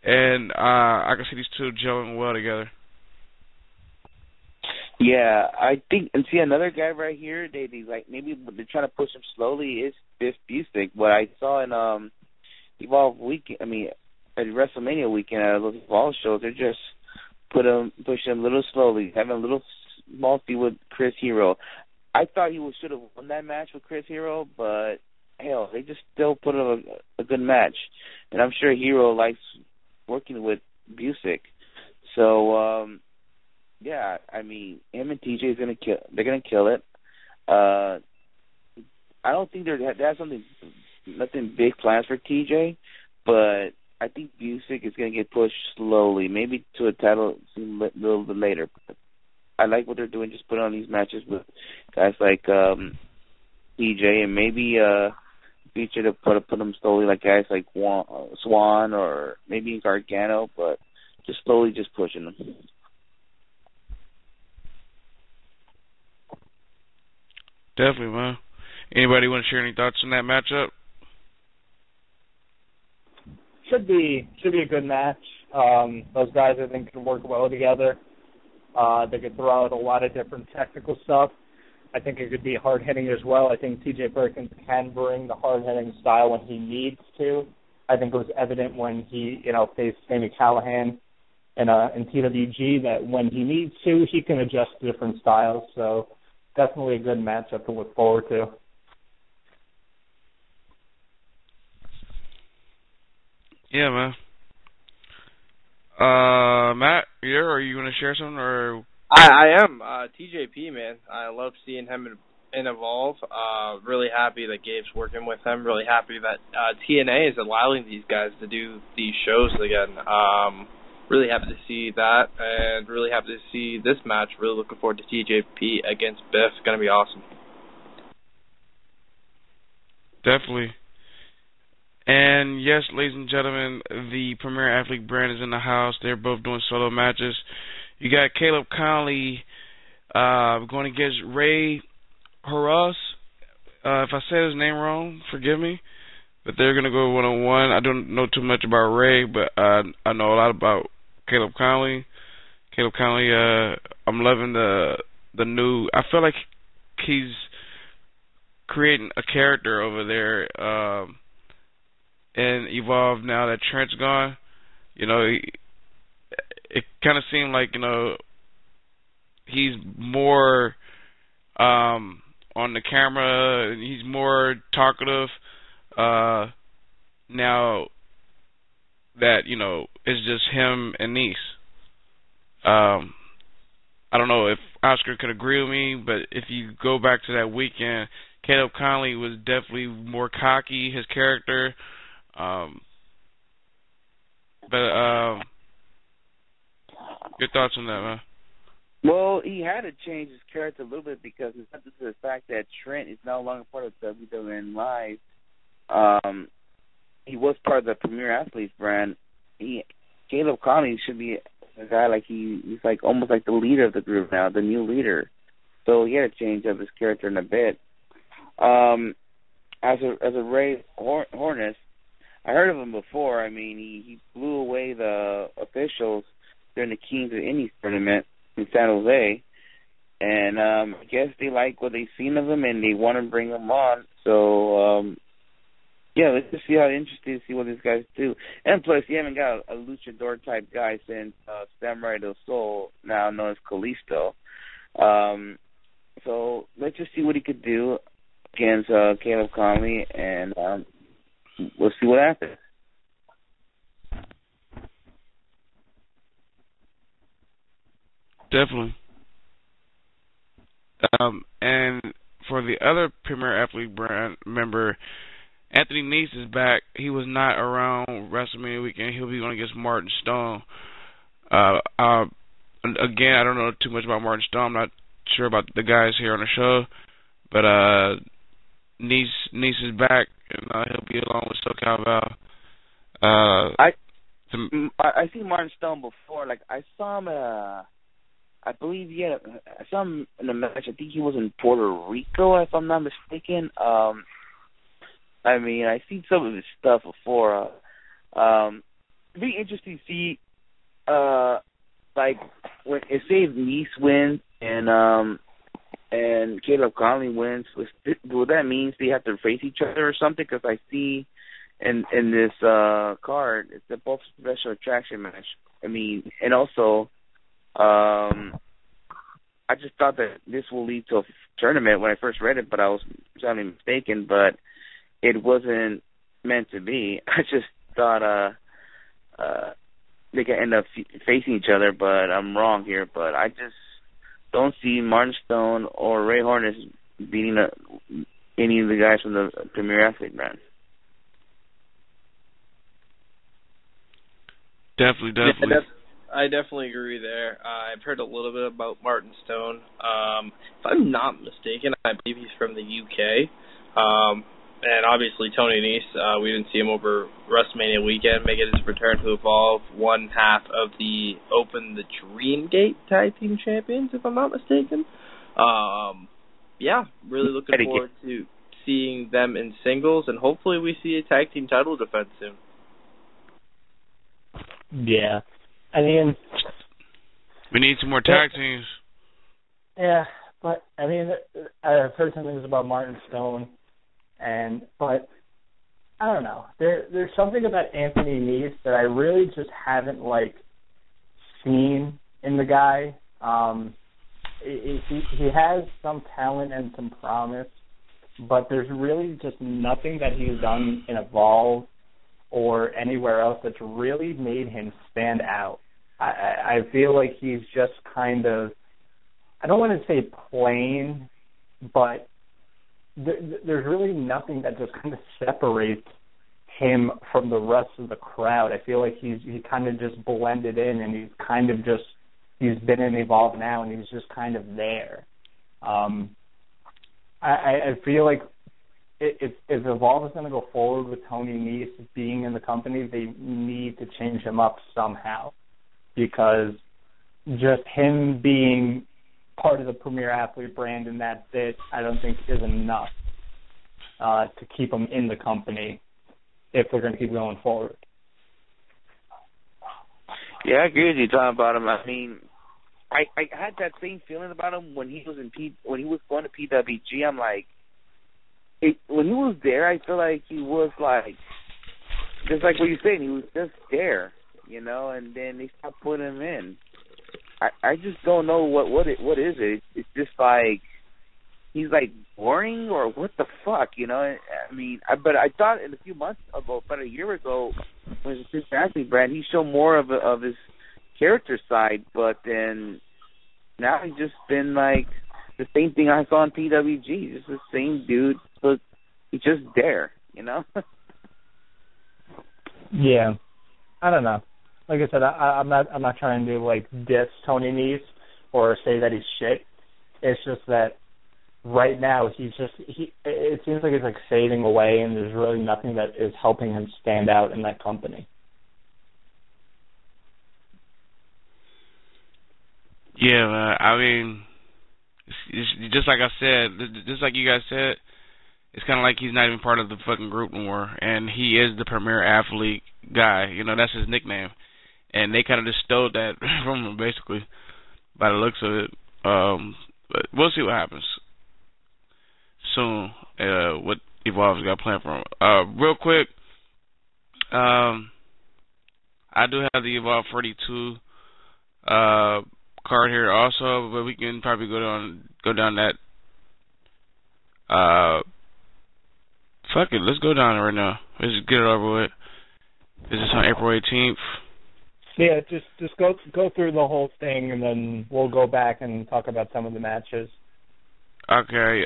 And I can see these two gelling well together. Yeah, I think, and see another guy right here, they like maybe they're trying to push him slowly is Biff Busick. What I saw in Evolve weekend, at WrestleMania weekend at those Evolve shows, they're just pushing him a little slowly, having a little small feud with Chris Hero. I thought he should have won that match with Chris Hero, but hell, they just still put him a good match, and I'm sure Hero likes working with Busick. So yeah, him and TJ is they're gonna kill it. I don't think they have nothing big plans for TJ, but I think Busick is gonna get pushed slowly, maybe to a title a little bit later. But I like what they're doing, just putting on these matches with guys like TJ, and maybe feature to put them slowly, like guys like Swan or maybe Gargano, but just slowly just pushing them. Definitely, man. Anybody want to share any thoughts on that matchup? Should be a good match. Those guys, I think, can work well together. They could throw out a lot of different technical stuff. I think it could be hard-hitting as well. I think T.J. Perkins can bring the hard-hitting style when he needs to. I think it was evident when he, faced Sami Callihan in TWG that when he needs to, he can adjust to different styles. So definitely a good matchup to look forward to. Yeah, man. Matt, are you going to share something or? I am. TJP, man. I love seeing him in Evolve. Really happy that Gabe's working with him. Really happy that TNA is allowing these guys to do these shows again. really happy to see that, and really happy to see this match. Really looking forward to TJP against Biff. It's going to be awesome. Definitely. And yes, ladies and gentlemen, the Premier Athlete brand is in the house. They're both doing solo matches. You got Caleb Conley going against Ray Horace. If I said his name wrong, forgive me. But they're going to go one-on-one. I don't know too much about Ray, but I know a lot about Caleb Conley. Caleb Conley, I'm loving the new. I feel like he's creating a character over there and Evolve now that Trent's gone. You know, it kind of seemed like, you know, he's more on the camera. He's more talkative now that, you know, it's just him and Nice. I don't know if Oscar could agree with me, but if you go back to that weekend, Caleb Conley was definitely more cocky, his character. Your thoughts on that, man? Well, he had to change his character a little bit because it's not just the fact that Trent is no longer part of WWNLive. He was part of the Premier Athletes brand. Caleb Conley should be a guy like he's like almost like the leader of the group now, the new leader. So he had to change up his character in a bit. As a Ray Hornets, I heard of him before. I mean, he blew away the officials during the Kings of Indy tournament in San Jose, and I guess they like what they've seen of him and they want to bring him on. So yeah, let's just see how interesting to see what these guys do. And plus, you haven't got a luchador type guy since Samurai del Sol, now known as Kalisto. So let's just see what he could do against Caleb Conley, and we'll see what happens. Definitely. And for the other Premier Athlete brand member, Anthony Nese is back. He was not around WrestleMania weekend. He'll be going against Martin Stone. Again, I don't know too much about Martin Stone. I'm not sure about the guys here on the show. But Nese is back, and he'll be along with SoCal Val. I seen Martin Stone before. Like, I saw him I believe, yeah, I saw him in a match. I think he was in Puerto Rico, if I'm not mistaken. I mean, I've seen some of his stuff before. It'd be interesting to see, like, when say Nice wins and Caleb Conley wins, will that mean they have to face each other or something? Because I see in this card, it's a both special attraction match. I mean, and also, I just thought that this will lead to a tournament when I first read it, but I was sadly mistaken. But it wasn't meant to be. I just thought they could end up facing each other, but I'm wrong here. But I just don't see Martin Stone or Ray Hornets beating any of the guys from the Premier Athlete brand. Definitely. Yeah, I definitely agree there. I've heard a little bit about Martin Stone. If I'm not mistaken, I believe he's from the UK. And obviously Tony Nese, we didn't see him over WrestleMania weekend, making his return to Evolve, one half of the Open the Dream Gate Tag Team Champions, if I'm not mistaken. Yeah, really looking forward to seeing them in singles, and hopefully we see a tag team title defense soon. Yeah. I mean, we need some more tag teams. Yeah, but I mean, I've heard some things about Martin Stone, but I don't know. There's something about Anthony Nese that I really just haven't seen in the guy. He has some talent and some promise, but there's really just nothing that he's done in Evolve or anywhere else that's really made him stand out. I feel like he's just kind of, I don't want to say plain, but there's really nothing that just kind of separates him from the rest of the crowd. I feel like he kind of just blended in, and he's been in Evolve now, and he's just kind of there. I feel like if Evolve is going to go forward with Tony Nese being in the company, they need to change him up somehow, because just him being part of the Premier Athlete brand and that's it, I don't think is enough to keep him in the company if they're going to keep going forward. Yeah, I agree with you talking about him. I mean, I had that same feeling about him when he was when he was going to PWG. I'm like, when he was there, I feel like he was like, just like what you're saying, he was just there, you know, and then they stopped putting him in. I just don't know what is it. It's just like he's like boring, or what the fuck, you know? I mean, but I thought in a few months ago, about a year ago, when it was his athlete brand, he showed more of his character side, but then now he's just been like the same thing I saw on PWG, just the same dude, but he's just there, you know? Yeah, I don't know. Like I said, I'm not trying to like diss Tony Nese or say that he's shit. It's just that right now it seems like he's like fading away, and there's really nothing that is helping him stand out in that company. Yeah, man. I mean, it's just like I said, just like you guys said, it's kind of like he's not even part of the fucking group anymore, and he is the Premier Athlete guy. You know, that's his nickname. And they kind of just stole that from him, basically, by the looks of it. But we'll see what happens soon, what Evolve's got planned for him. Real quick, I do have the Evolve 42 card here also, but we can probably go down that. Fuck it, let's go down it right now. Let's just get it over with. This is on April 18th. Yeah, just go through the whole thing, and then we'll go back and talk about some of the matches. Okay.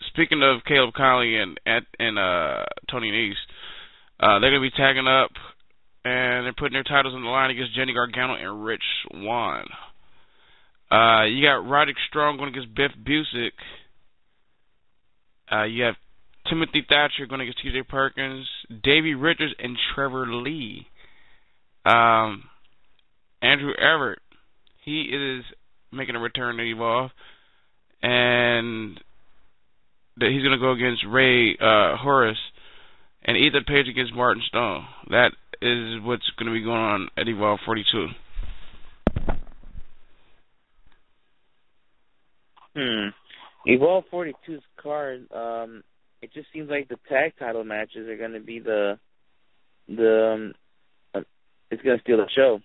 Speaking of Caleb Conley and Tony Nese, they're gonna be tagging up, and they're putting their titles on the line against Jenny Gargano and Rich Swann. You got Roderick Strong going against Biff Busick. You have Timothy Thatcher going against T.J. Perkins, Davey Richards, and Trevor Lee. Andrew Everett, he is making a return to Evolve, and he's going to go against Ray Horace, and Ethan Page against Martin Stone. That is what's going to be going on at Evolve 42. Evolve 42's card, it just seems like the tag title matches are going to be it's going to steal the show.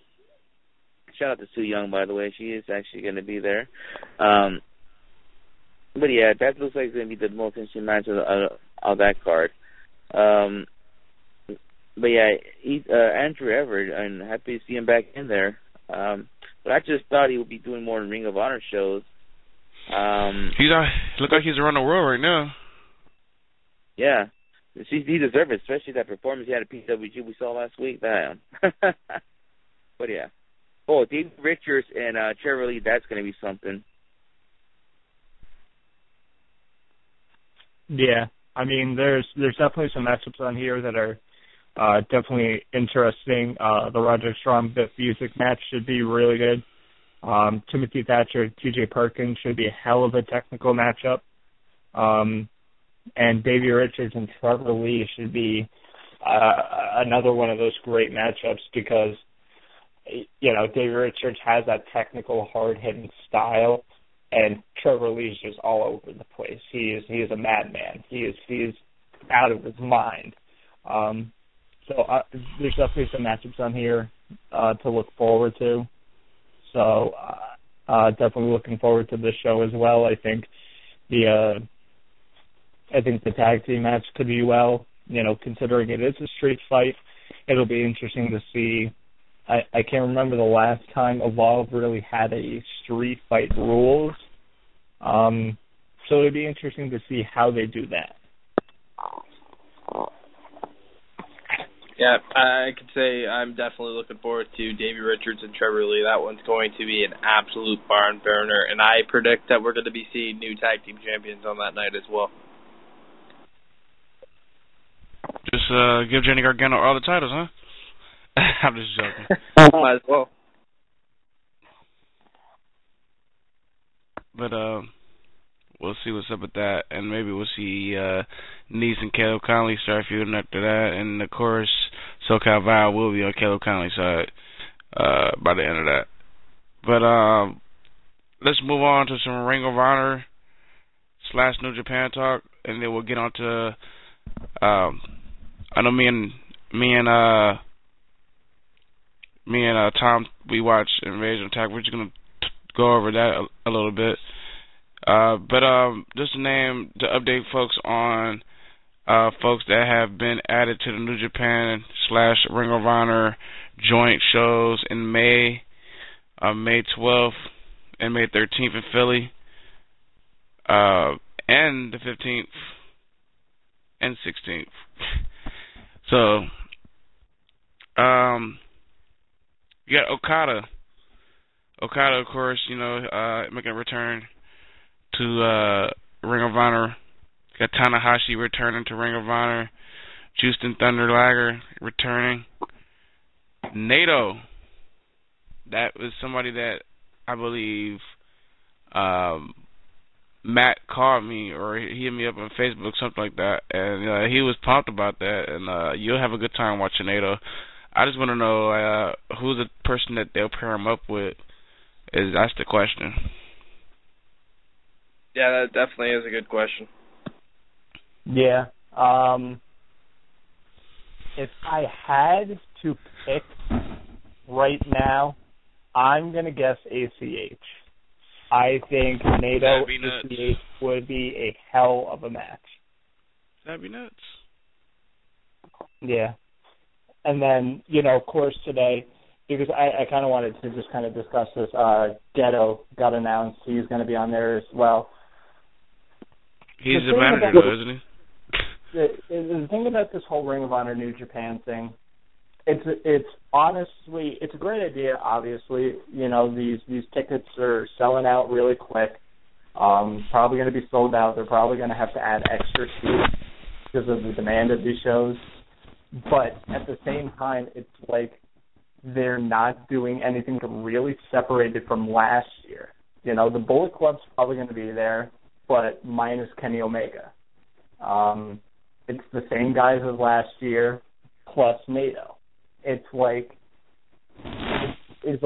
Shout out to Sue Young, by the way. She is actually going to be there. But yeah, that looks like it's going to be the most interesting match of that card. But yeah, Andrew Everett, I'm happy to see him back in there. But I just thought he would be doing more Ring of Honor shows. He look like he's around the world right now. Yeah. He deserves it, especially that performance he had at PWG we saw last week. Damn. But yeah. Oh, Dave Richards and Trevor Lee, that's going to be something. Yeah. I mean, there's definitely some matchups on here that are definitely interesting. The Roger Strong Biff Busick match should be really good. Timothy Thatcher, T.J. Perkins should be a hell of a technical matchup. And Davey Richards and Trevor Lee should be another one of those great matchups because, you know, Davey Richards has that technical, hard-hitting style, and Trevor Lee is just all over the place. He is a madman. He is out of his mind. So there's definitely some matchups on here to look forward to. So definitely looking forward to this show as well. I think the tag team match could be well, you know, considering it is a street fight. It'll be interesting to see. I can't remember the last time Evolve really had a street fight rules. So it'll be interesting to see how they do that. Yeah, I could say I'm definitely looking forward to Davey Richards and Trevor Lee. That one's going to be an absolute barn burner, and I predict that we're going to be seeing new tag team champions on that night as well. Just give Johnny Gargano all the titles, huh? I'm just joking. Might as well. But we'll see what's up with that, and maybe we'll see Nice and Caleb Conley start feuding after that, and of course SoCal Val will be on Caleb Conley's side by the end of that. But let's move on to some Ring of Honor / New Japan talk, and then we'll get on to I know me and Tom, we watch Invasion Attack. We're just gonna go over that a little bit. But just to update folks on folks that have been added to the New Japan / Ring of Honor joint shows in May 12th and May 13th in Philly, and the 15th and 16th. So, you got Okada. Okada, of course, making a return to Ring of Honor. Got Tanahashi returning to Ring of Honor. Justin Thunder Liger returning. Naito. That was somebody that I believe Matt called me, or he hit me up on Facebook, something like that, and he was pumped about that, and you'll have a good time watching Naito. I just want to know who's the person that they'll pair him up with. That's the question. Yeah, that definitely is a good question. Yeah. If I had to pick right now, I'm going to guess ACH. I think Naito ACH would be a hell of a match. That'd be nuts. Yeah. And then, of course, today, because I kind of wanted to just kind of discuss this, Ghetto got announced. He's going to be on there as well. He's the manager, though, isn't he? The thing about this whole Ring of Honor New Japan thing, it's honestly, it's a great idea, obviously. These tickets are selling out really quick. Probably going to be sold out. They're probably going to have to add extra seats because of the demand of these shows. But at the same time, it's like they're not doing anything to really separate it from last year. The Bullet Club's probably going to be there, but minus Kenny Omega. It's the same guys as last year, plus Naito. It's like, is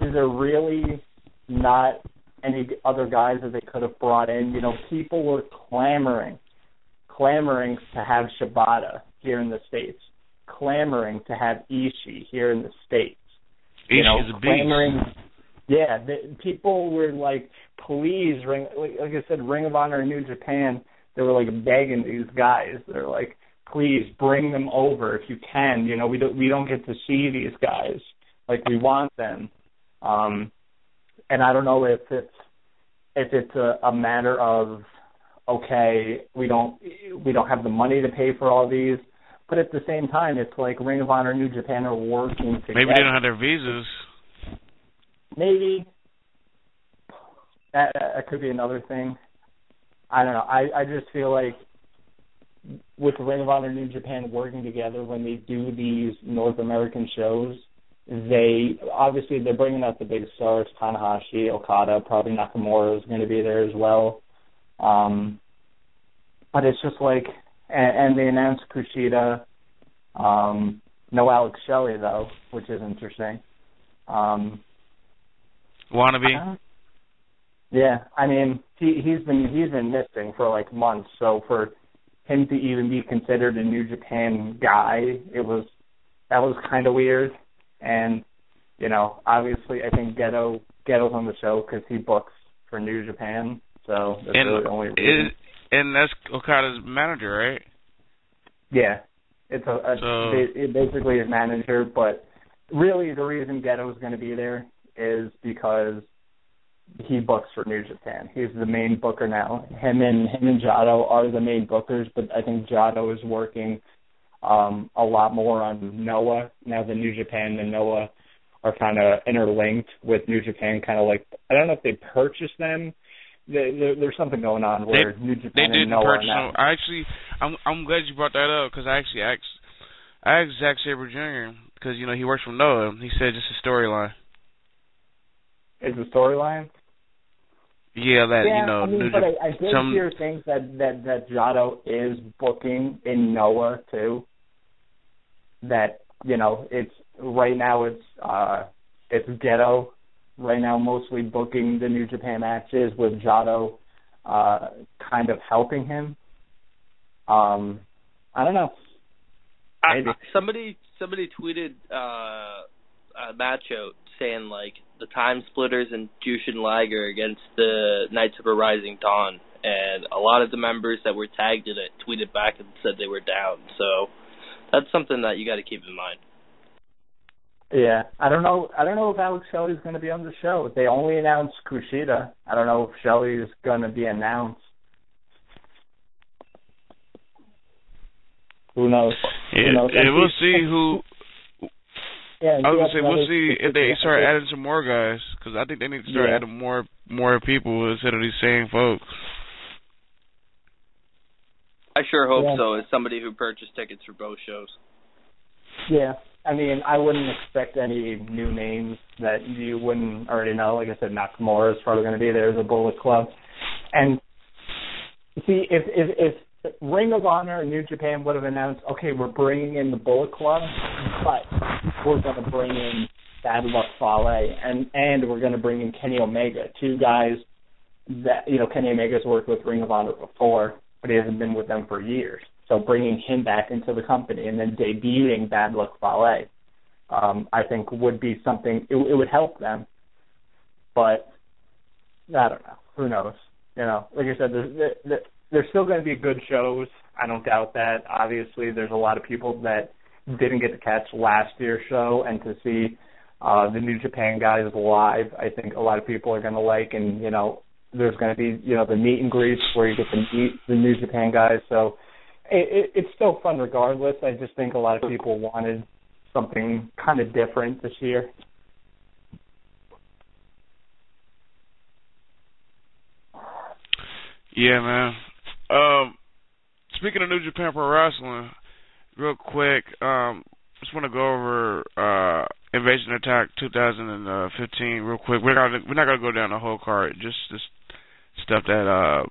there really not any other guys that they could have brought in? People were clamoring to have Shibata here in the States, clamoring to have Ishii here in the States. Ishii's a beast. Yeah, people were like, please, like I said, Ring of Honor in New Japan, they were like begging these guys. They're like, please bring them over if you can. We don't get to see these guys. Like, we want them. And I don't know if it's a matter of, okay, we don't have the money to pay for all these, but at the same time, it's like Ring of Honor and New Japan are working together. Maybe they don't have their visas. Maybe that could be another thing. I don't know. I just feel like with Ring of Honor and New Japan working together when they do these North American shows, they're bringing out the big stars, Tanahashi, Okada, probably Nakamura is going to be there as well. But it's just like, and they announced Kushida, no Alex Shelley though, which is interesting. Wannabe. Yeah, I mean he's been missing for like months, so for him to even be considered a New Japan guy, that was kind of weird. And obviously I think Ghetto's on the show because he books for New Japan, so that's really the only reason. And that's Okada's manager, right? Yeah, it's basically his manager, but really the reason Ghetto's going to be there is because he books for New Japan. He's the main booker now. Him and Jado are the main bookers, but I think Jado is working a lot more on Noah. Now the New Japan and Noah are kind of interlinked with New Japan, kind of like, I don't know if they purchased them. There's something going on where New Japan and Noah purchase them. I'm glad you brought that up, because I actually asked Zack Sabre Jr., because, you know, he works for Noah. He said it's a storyline. Is the storyline? Yeah, that, yeah, you know. I mean, but I did hear things that Jado is booking in Noah too. That, you know, it's right now it's Ghetto right now mostly booking the New Japan matches with Jado kind of helping him. I don't know. Maybe. Somebody tweeted a match out saying, like, the Time Splitters and Jushin Liger against the Knights of a Rising Dawn, and a lot of the members that were tagged in it tweeted back and said they were down. So that's something that you got to keep in mind. Yeah, I don't know if Alex Shelley's going to be on the show. They only announced Kushida. I don't know if Shelley is going to be announced. Who knows? We'll see who. Yeah, I was gonna say we'll see if they start adding some more guys, because I think they need to start adding more people instead of these same folks. I sure hope so, as somebody who purchased tickets for both shows. Yeah, I mean, I wouldn't expect any new names that you wouldn't already know. Like I said, Nakamura is probably going to be there as a Bullet Club. And see, if Ring of Honor and New Japan would have announced, okay, we're bringing in the Bullet Club, but we're going to bring in Bad Luck Fale, and we're going to bring in Kenny Omega, two guys that, you know, Kenny Omega's worked with Ring of Honor before, but he hasn't been with them for years. So bringing him back into the company and then debuting Bad Luck Fale, I think would be something, it would help them. But I don't know. Who knows? You know, like I said, there's still going to be good shows. I don't doubt that. Obviously, there's a lot of people that didn't get to catch last year's show, and to see the New Japan guys live, I think a lot of people are going to like. And, you know, there's going to be, you know, the meet and greets where you get to meet the New Japan guys. So it's still fun regardless. I just think a lot of people wanted something kind of different this year. Yeah, man. Speaking of New Japan Pro Wrestling, real quick, just want to go over Invasion Attack 2015 real quick. We're not gonna go down the whole card, just stuff that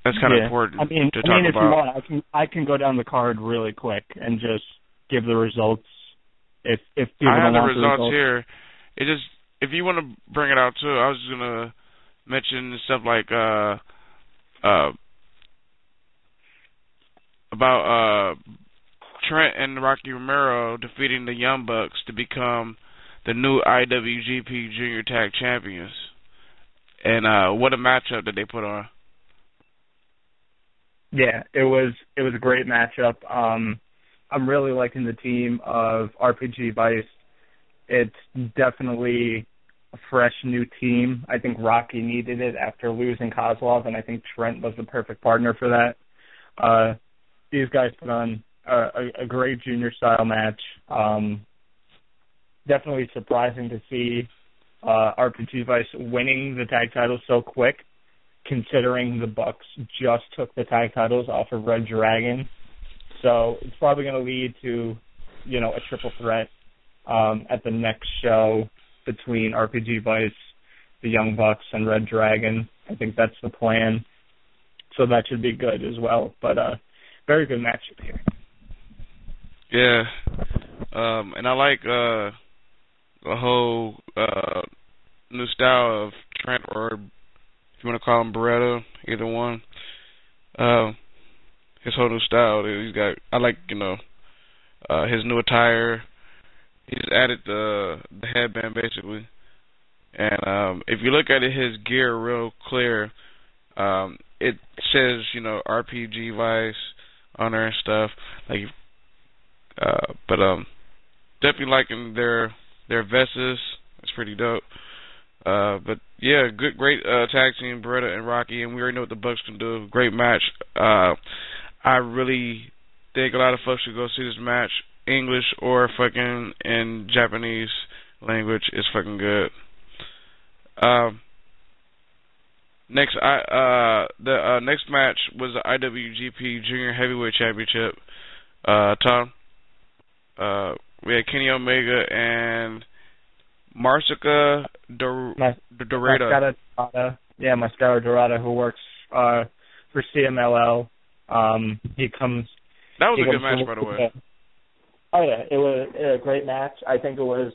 that's kind of important to talk about. If you want, I can go down the card really quick and just give the results. If people I have don't the want results here. It just, if you want to bring it out too, I was just gonna mention stuff like about Trent and Rocky Romero defeating the Young Bucks to become the new IWGP Junior Tag Champions, and what a matchup that they put on. Yeah, it was a great matchup. I'm really liking the team of RPG Vice. It's definitely a fresh new team. I think Rocky needed it after losing Kozlov, and I think Trent was the perfect partner for that. These guys put on a great junior style match. Definitely surprising to see RPG Vice winning the tag titles so quick, considering the Bucks just took the tag titles off of Red Dragon. So it's probably going to lead to, you know, a triple threat at the next show between RPG Vice, the Young Bucks, and Red Dragon. I think that's the plan. So that should be good as well. But very good matchup here. Yeah. And I like the whole new style of Trent, or if you want to call him Beretta, either one. His whole new style. He's got, I like, you know, his new attire. He's added the headband basically, and if you look at it, his gear real clear. It says, you know, RPG Vice on there and stuff. Like, but definitely liking their vests. It's pretty dope. But yeah, great tag team, Beretta and Rocky, and we already know what the Bucks can do. Great match. I really think a lot of folks should go see this match. English or fucking in Japanese language is fucking good. The next match was the IWGP Junior Heavyweight Championship. Tom, we had Kenny Omega and Mascara Dorada. Mascara Dorada, who works for CMLL. That was a good match, by the way. Oh yeah, it was a great match. I think it was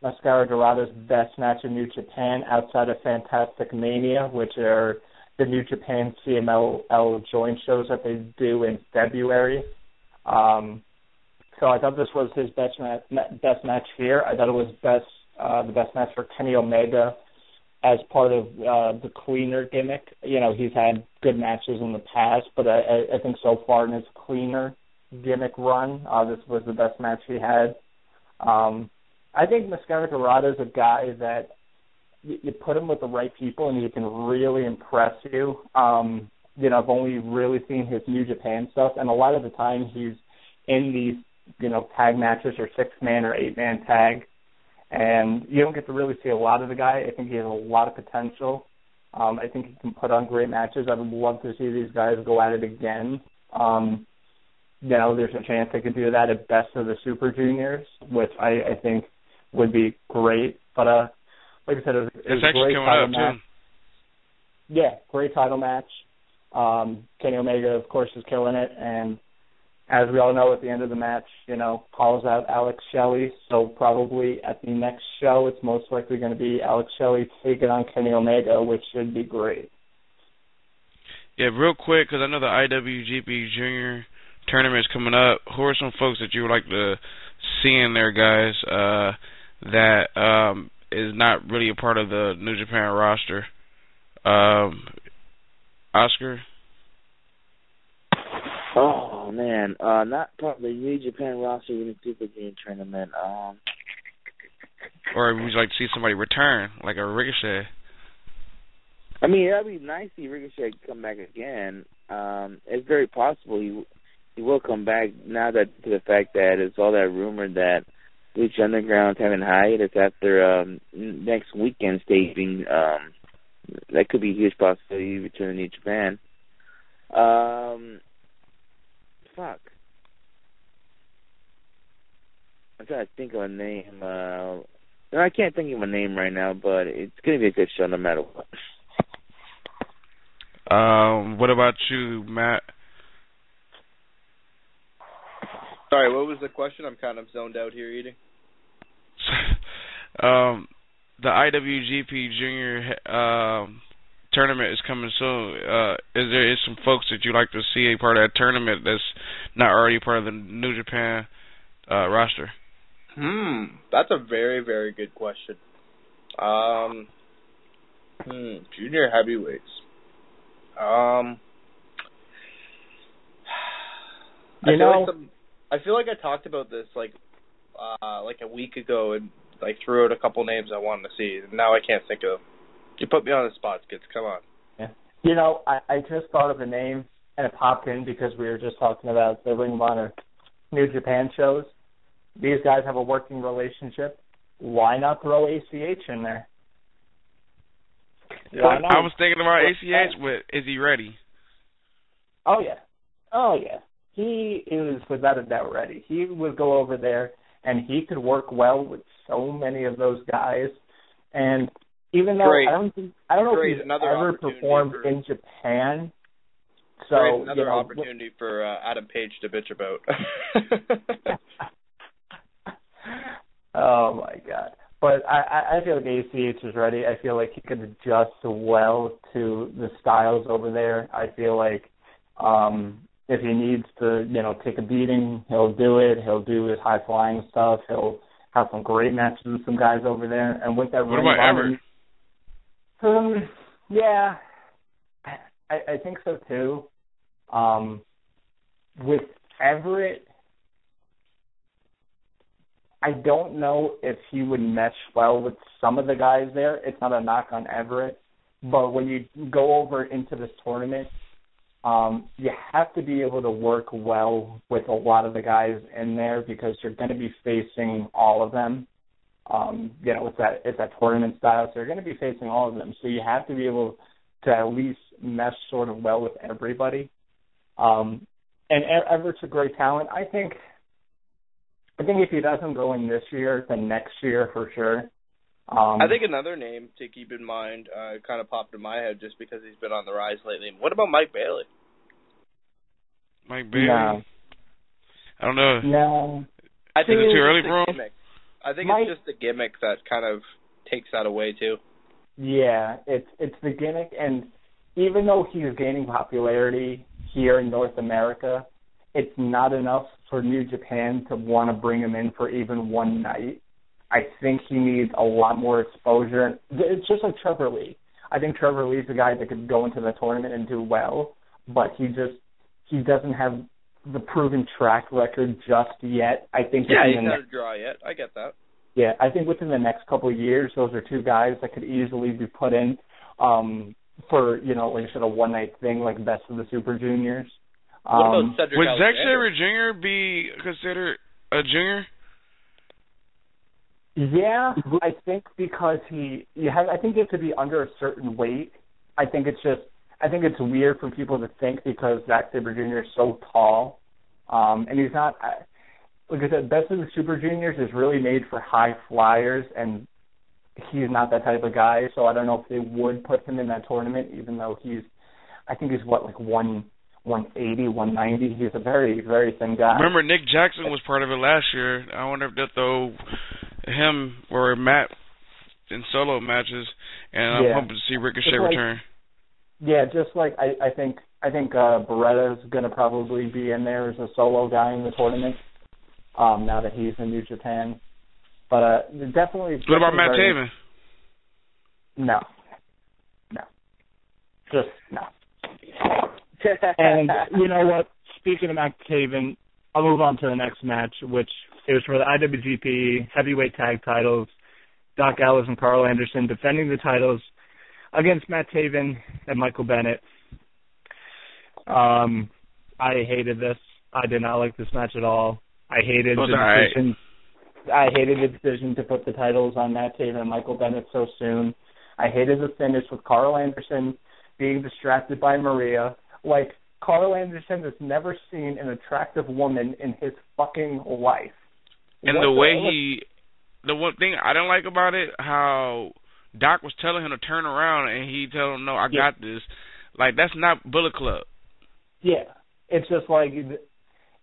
Mascara Dorada's best match in New Japan outside of Fantastic Mania, which are the New Japan CMLL joint shows that they do in February. So I thought this was his best match here. I thought it was the best match for Kenny Omega as part of the cleaner gimmick. You know, he's had good matches in the past, but I think so far in his cleaner gimmick run, this was the best match he had. I think Mascara Dorada is a guy that you put him with the right people and he can really impress you. You know, I've only really seen his New Japan stuff, and a lot of the time he's in these, you know, tag matches or 6-man or 8-man tag, and you don't get to really see a lot of the guy. I think he has a lot of potential. I think he can put on great matches. I would love to see these guys go at it again. You know, there's a chance they could do that at Best of the Super Juniors, which I think would be great. But like I said, it was a great title match. Yeah, great title match. Kenny Omega, of course, is killing it, and as we all know, at the end of the match, you know, calls out Alex Shelley. So probably at the next show, it's most likely going to be Alex Shelley taking on Kenny Omega, which should be great. Yeah, real quick, because I know the IWGP Junior tournament's coming up. Who are some folks that you would like to see in there, guys, that is not really a part of the New Japan roster? Oscar? Oh man, not part of the New Japan roster in the Super Junior tournament. Or would you like to see somebody return, like a Ricochet? I mean, that'd be nice to see Ricochet come back again. It's very possible he will come back now that to the fact that it's all that rumor that Lucha Underground's having hiatus after next weekend's taping. That could be a huge possibility to return to New Japan. Fuck. I'm trying to think of a name. No, I can't think of a name right now, but it's going to be a good show no matter what. What about you, Matt? Sorry, what was the question? I'm kind of zoned out here eating. The IWGP Junior tournament is coming soon. Is some folks that you'd like to see a part of that tournament that's not already part of the New Japan roster? That's a very, very good question. Junior heavyweights. I feel like I talked about this like a week ago and like threw out a couple names I wanted to see. And now I can't think of them. You put me on the spot, kids. Come on. Yeah. You know, I just thought of a name and it popped in because we were just talking about the Ring of Honor New Japan shows. These guys have a working relationship. Why not throw ACH in there? I was thinking about ACH, but is he ready? Oh, yeah. He is without a doubt ready. He would go over there, and he could work well with so many of those guys. And even though I don't know if he's ever performed in Japan. So another opportunity for Adam Page to bitch about. Oh, my God. But I feel like ACH is ready. I feel like he could adjust well to the styles over there. I feel like if he needs to, take a beating, he'll do it. He'll do his high-flying stuff. He'll have some great matches with some guys over there. And with that, what about Everett? Yeah, I think so too. With Everett, I don't know if he would mesh well with some of the guys there. It's not a knock on Everett, but when you go over into this tournament, You have to be able to work well with a lot of the guys in there because you're going to be facing all of them. It's that tournament style, so you're going to be facing all of them. So you have to be able to at least mesh sort of well with everybody. And Everett's a great talent. I think if he doesn't go in this year, then next year for sure. I think another name to keep in mind kind of popped in my head just because he's been on the rise lately. What about Mike Bailey? Mike Bailey? No. I don't know. No. I think it's too early for him? I think it's just the gimmick that kind of takes that away too. Yeah, it's the gimmick, and even though he's gaining popularity here in North America, it's not enough for New Japan to want to bring him in for even one night. I think he needs a lot more exposure. It's just like Trevor Lee. I think Trevor Lee's a guy that could go into the tournament and do well, but he doesn't have the proven track record just yet. I think he's not a draw yet. I get that. Yeah, I think within the next couple of years, those are two guys that could easily be put in for, like I said, a one-night thing like Best of the Super Juniors. What about Cedric Would Alexander? Zack Sabre Jr. be considered a junior? Yeah, I think because I think you have to be under a certain weight. I think it's weird for people to think because Zack Sabre Jr. is so tall, and he's not. Like I said, Best of the Super Juniors is really made for high flyers, and he's not that type of guy. So I don't know if they would put him in that tournament, even though I think he's 180, 190. He's a very, very thin guy. Remember, Nick Jackson was part of it last year. I wonder if they'll throw him or Matt in solo matches, and I'm hoping to see Ricochet return. Yeah, just like I think Beretta's going to probably be in there as a solo guy in the tournament now that he's in New Japan. But definitely. What about Matt Taven? No. Just no. And you know what? Speaking of Matt Taven, I'll move on to the next match, which is for the IWGP Heavyweight Tag Titles. Doc Gallows and Carl Anderson defending the titles against Matt Taven and Michael Bennett. I hated this. I did not like this match at all. I hated the decision. I hated the decision to put the titles on Matt Taven and Michael Bennett so soon. I hated the finish with Carl Anderson being distracted by Maria. Like, Carl Anderson has never seen an attractive woman in his fucking life. And the one thing I don't like about it, how Doc was telling him to turn around and he told him, no, I got this. Like, that's not Bullet Club. Yeah. It's just like,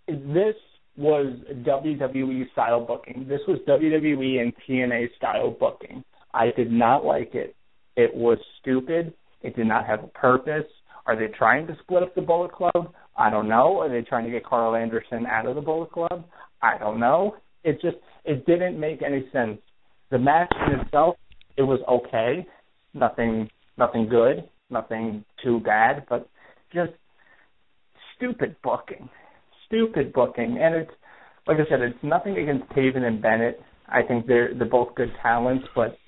this was WWE style booking. This was WWE and TNA style booking. I did not like it. It was stupid. It did not have a purpose. Are they trying to split up the Bullet Club? I don't know. Are they trying to get Carl Anderson out of the Bullet Club? I don't know. It didn't make any sense. The match in itself, it was okay. Nothing good. Nothing too bad. But just stupid booking. And it's, like I said, it's nothing against Taven and Bennett. I think they're both good talents, but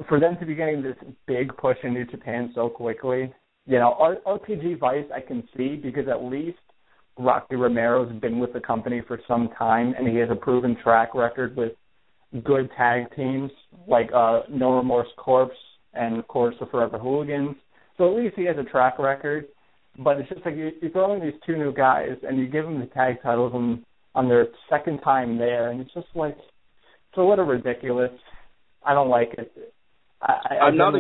for them to be getting this big push in New Japan so quickly, RPG Vice I can see because at least Rocky Romero's been with the company for some time and he has a proven track record with good tag teams like No Remorse Corps and, of course, the Forever Hooligans. So at least he has a track record. But it's just like you throw in these two new guys and you give them the tag titles on their second time there, and it's just like, it's a little ridiculous. I don't like it. I'm not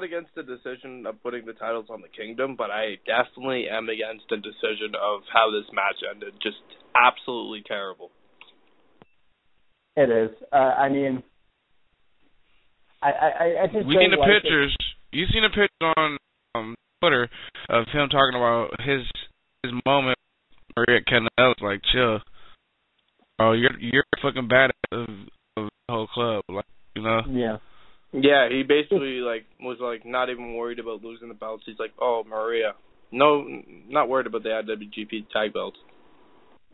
against the decision of putting the titles on the Kingdom, but I definitely am against the decision of how this match ended. Just absolutely terrible. It is. I just we seen the pictures. You seen the pictures on Twitter of him talking about his moment where at Canelo, like, chill. Oh, you're fucking bad of the whole club, like, Yeah. Yeah, he basically was not even worried about losing the belts. He's like, oh, Maria. No, not worried about the IWGP tag belts.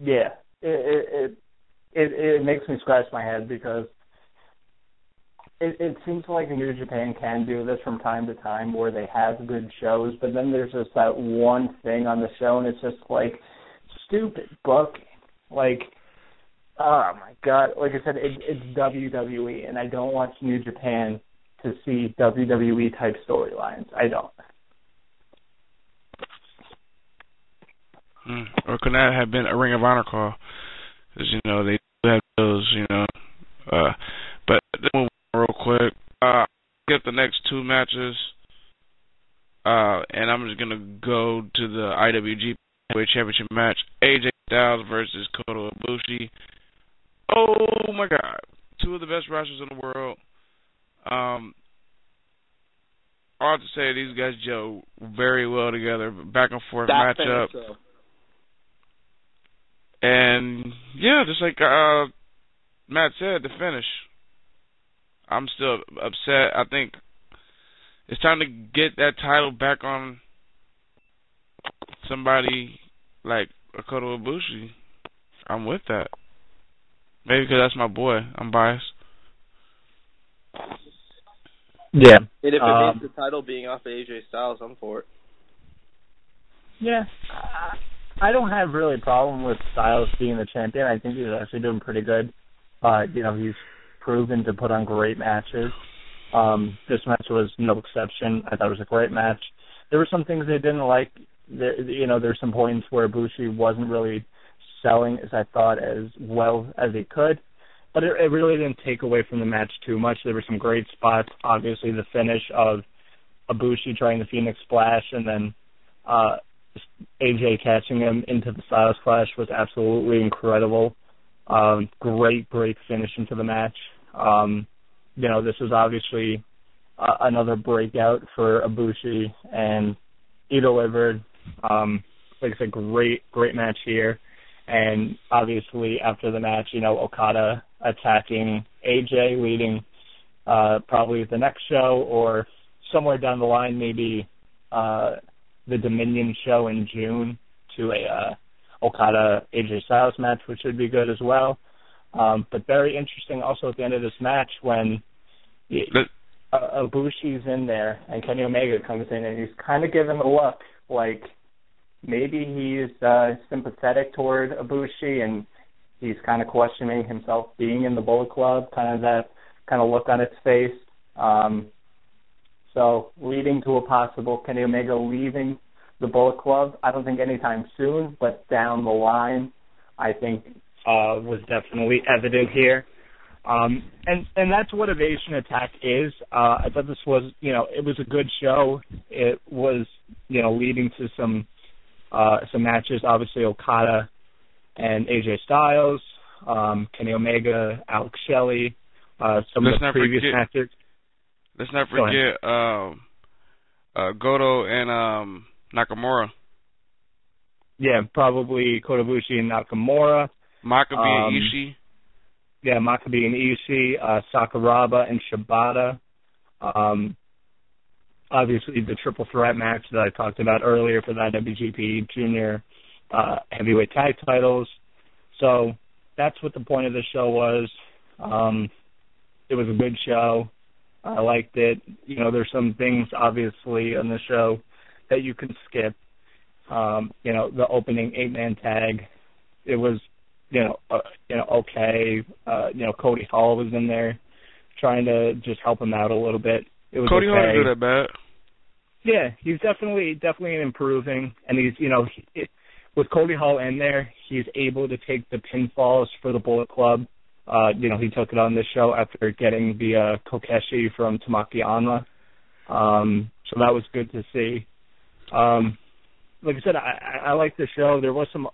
Yeah, it makes me scratch my head because it seems like New Japan can do this from time to time where they have good shows, but then there's just that one thing on the show, and it's just like stupid booking. Like, oh my God! Like I said, it's WWE, and I don't want New Japan to see WWE type storylines. I don't. Or could that have been a Ring of Honor call? Because, you know, they do have those, you know. But let's move on real quick. Get the next two matches. And I'm just going to go to the IWGP Heavyweight Championship match. AJ Styles versus Kota Ibushi. Oh, my God. Two of the best wrestlers in the world. I have to say these guys gel very well together. Back and forth matchup. And, yeah, just like Matt said, the finish. I'm still upset. I think it's time to get that title back on somebody like Kota Ibushi. I'm with that. Maybe because that's my boy. I'm biased. Yeah. And if it means the title being off of AJ Styles, I'm for it. Yeah. I don't have really a problem with Styles being the champion. I think he's actually doing pretty good. You know, he's proven to put on great matches. This match was no exception. I thought it was a great match. There were some things they didn't like. You know, there's some points where Ibushi wasn't really selling as I thought as well as he could. But it really didn't take away from the match too much. There were some great spots. Obviously, the finish of Ibushi trying the Phoenix Splash and then AJ catching him into the Styles Clash was absolutely incredible. Great finish into the match. You know, this was obviously another breakout for Ibushi, and he delivered. Like I said, great match here. And obviously, after the match, you know, Okada attacking AJ, leading probably the next show or somewhere down the line, maybe the Dominion show in June to a Okada AJ Styles match, which would be good as well. But very interesting also at the end of this match when Ibushi's in there and Kenny Omega comes in and he's kind of giving a look like maybe he's sympathetic toward Ibushi and he's kind of questioning himself being in the Bullet Club, kind of that kind of look on its face. So leading to a possible Kenny Omega leaving the Bullet Club. I don't think anytime soon, but down the line, I think was definitely evident here. And that's what Evasion Attack is. I thought this was, you know, it was a good show. It was, you know, leading to some matches. Obviously, Okada and AJ Styles, Kenny Omega, Alex Shelley, some of the previous matches. Let's not forget Goto and Nakamura. Yeah, probably Kota Ibushi and Nakamura. Maccabi and Ishii. Yeah, Maccabi and Ishii, Sakuraba and Shibata. Obviously, the triple threat match that I talked about earlier for the IWGP Junior Heavyweight Tag Titles. So that's what the point of the show was. It was a good show. I liked it. You know, there's some things, obviously, on the show that you can skip. You know, the opening 8-man tag, it was, okay. Cody Hall was in there trying to just help him out a little bit. It was Cody okay. Hall didn't do that bad. Yeah, he's definitely improving, and he's, with Cody Hall in there, he's able to take the pinfalls for the Bullet Club. He took it on this show after getting the Kokeshi from Tamaki Anma. So that was good to see. Like I said, I liked the show. There was some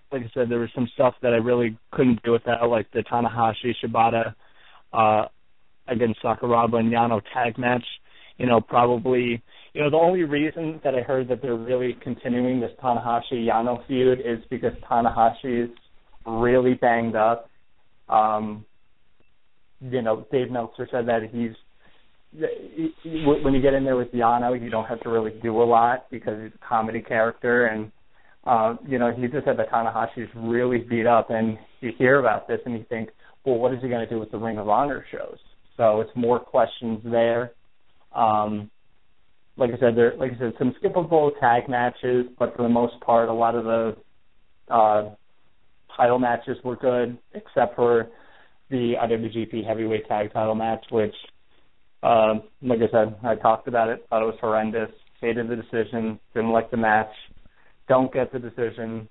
stuff that I really couldn't do without, like the Tanahashi Shibata against Sakuraba and Yano tag match. Probably, the only reason that I heard that they're really continuing this Tanahashi-Yano feud is because Tanahashi's really banged up. Dave Meltzer said that when you get in there with Yano, you don't have to really do a lot because he's a comedy character, and he just said that Tanahashi's really beat up, and you hear about this and you think, well, what is he going to do with the Ring of Honor shows? so it's more questions there. Like I said, some skippable tag matches, but for the most part, a lot of the title matches were good, except for the IWGP Heavyweight Tag Title match, which, like I said, I talked about it, thought it was horrendous, hated the decision, didn't like the match, don't get the decision,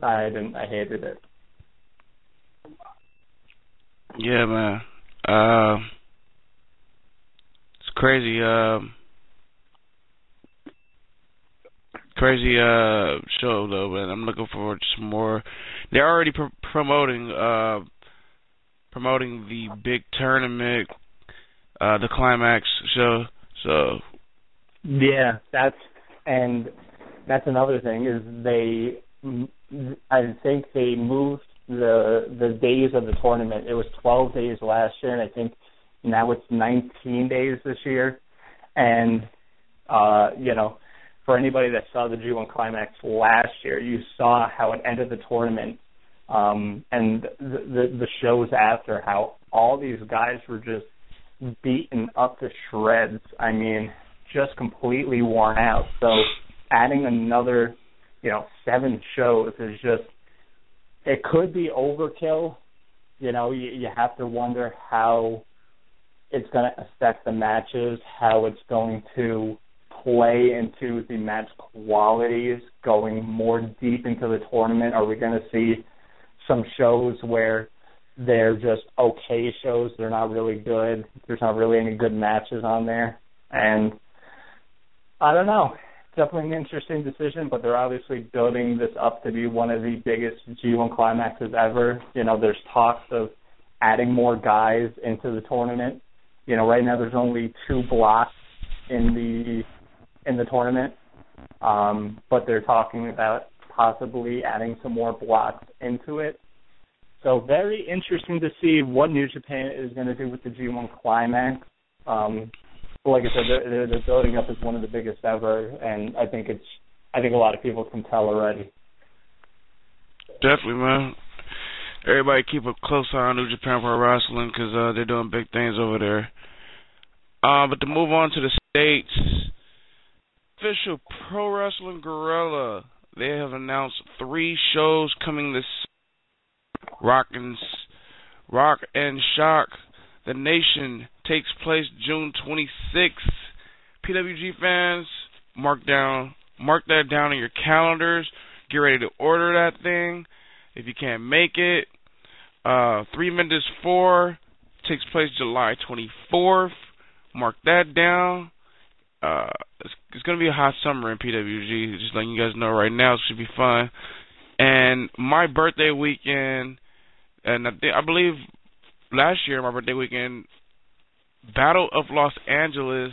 I hated it. Yeah, man. It's crazy. Crazy show though, man. I'm looking forward to some more. They're already promoting the big tournament, the Climax show. So yeah, that's another thing is I think they moved the days of the tournament. It was 12 days last year, and I think now it's 19 days this year. And for anybody that saw the G1 Climax last year, you saw how it ended the tournament, and the shows after, how all these guys were just beaten up to shreds. I mean, just completely worn out. So adding another, 7 shows is just, it could be overkill. You have to wonder how it's going to affect the matches, how it's going to play into the match qualities going more deep into the tournament. Are we going to see some shows where they're just okay shows, they're not really good, there's not really any good matches on there? And I don't know. Definitely an interesting decision, but they're obviously building this up to be one of the biggest G1 Climaxes ever. There's talks of adding more guys into the tournament. Right now there's only 2 blocks in the tournament, but they're talking about possibly adding some more blocks into it. So very interesting to see what New Japan is going to do with the G1 Climax. Like I said, they're building up as one of the biggest ever, and I think a lot of people can tell already. Definitely, man. Everybody keep a close eye on New Japan Pro Wrestling because they're doing big things over there. But to move on to the States, official Pro Wrestling Guerrilla, they have announced 3 shows coming this Rock and Shock the Nation takes place June 26th. PWG fans, mark that down in your calendars. Get ready to order that thing if you can't make it. 3 Minutes 4 takes place July 24th. Mark that down. It's going to be a hot summer in PWG. Just letting you guys know right now. It should be fun. And my birthday weekend, and I believe last year, my birthday weekend, Battle of Los Angeles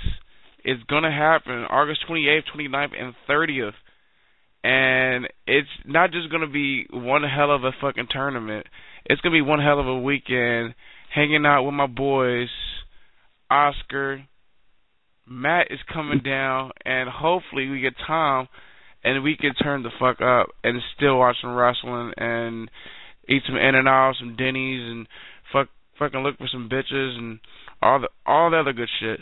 is going to happen August 28th, 29th, and 30th. And it's not just going to be one hell of a fucking tournament. It's going to be one hell of a weekend hanging out with my boys. Oscar, Matt is coming down, and hopefully we get Tom, and we can turn the fuck up and still watch some wrestling and eat some In-N-Out, some Denny's, and fucking look for some bitches and all the other good shit.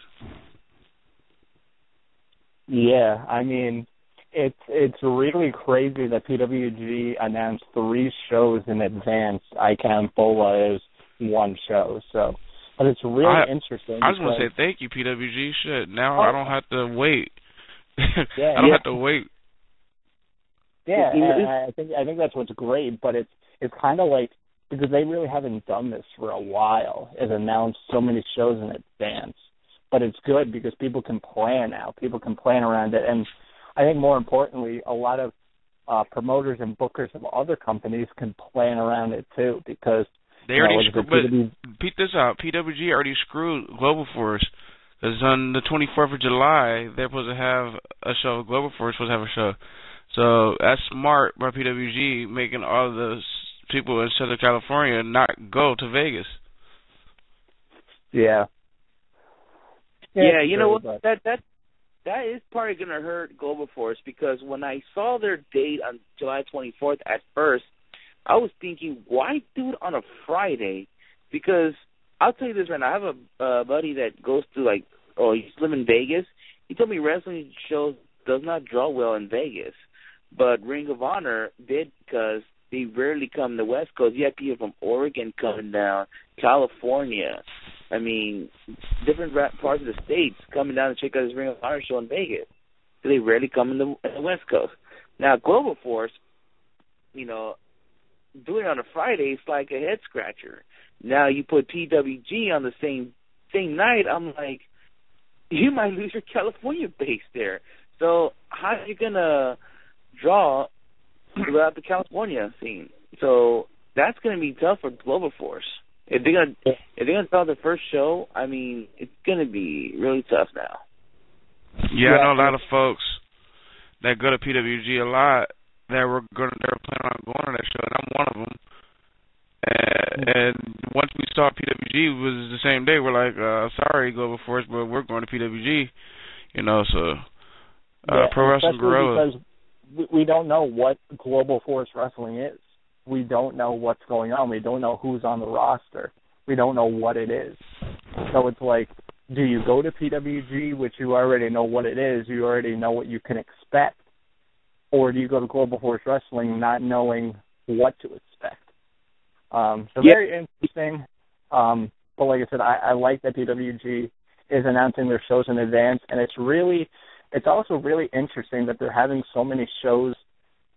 Yeah, I mean, it's really crazy that PWG announced 3 shows in advance. I count Bola as 1 show, so. But it's really interesting. I just want to say thank you, PWG. Shit, now I don't have to wait. Yeah, I don't have to wait. Yeah, I think that's what's great. But it's kind of like, because they really haven't done this for a while, is announced so many shows in advance. But it's good because people can plan now. People can plan around it, and I think more importantly, a lot of promoters and bookers of other companies can plan around it too, because they already screwed. But peep this out: PWG already screwed Global Force. Because on the 24th of July, they're supposed to have a show. Global Force was supposed to have a show. So that's smart by PWG, making all the people in Southern California not go to Vegas. Yeah, you know what? That is probably going to hurt Global Force, because when I saw their date on July 24th at first, I was thinking, why do it on a Friday? Because I'll tell you this right now. I have a buddy that goes to he's live in Vegas. He told me wrestling shows does not draw well in Vegas, but Ring of Honor did because they rarely come to the West Coast. You have people from Oregon coming down, California. I mean, different parts of the states coming down to check out this Ring of Honor show in Vegas. So they rarely come in the West Coast. Now, Global Force, doing it on a Friday is like a head scratcher. Now you put PWG on the same night, I'm like, you might lose your California base there. So how are you gonna draw throughout the California scene? So that's gonna be tough for Global Force. If they're gonna sell the first show, I mean, it's gonna be really tough now. Yeah, I know a lot of folks that go to PWG a lot they were planning on going to that show, and I'm one of them. And once we saw PWG, it was the same day. We're like, sorry, Global Force, but we're going to PWG. Pro Wrestling Guerrilla. Because we don't know what Global Force Wrestling is. We don't know what's going on. We don't know who's on the roster. We don't know what it is. So it's like, do you go to PWG, which you already know what it is, you already know what you can expect, or do you go to Global Force Wrestling not knowing what to expect? Very interesting. But like I said, I like that PWG is announcing their shows in advance, and it's also really interesting that they're having so many shows,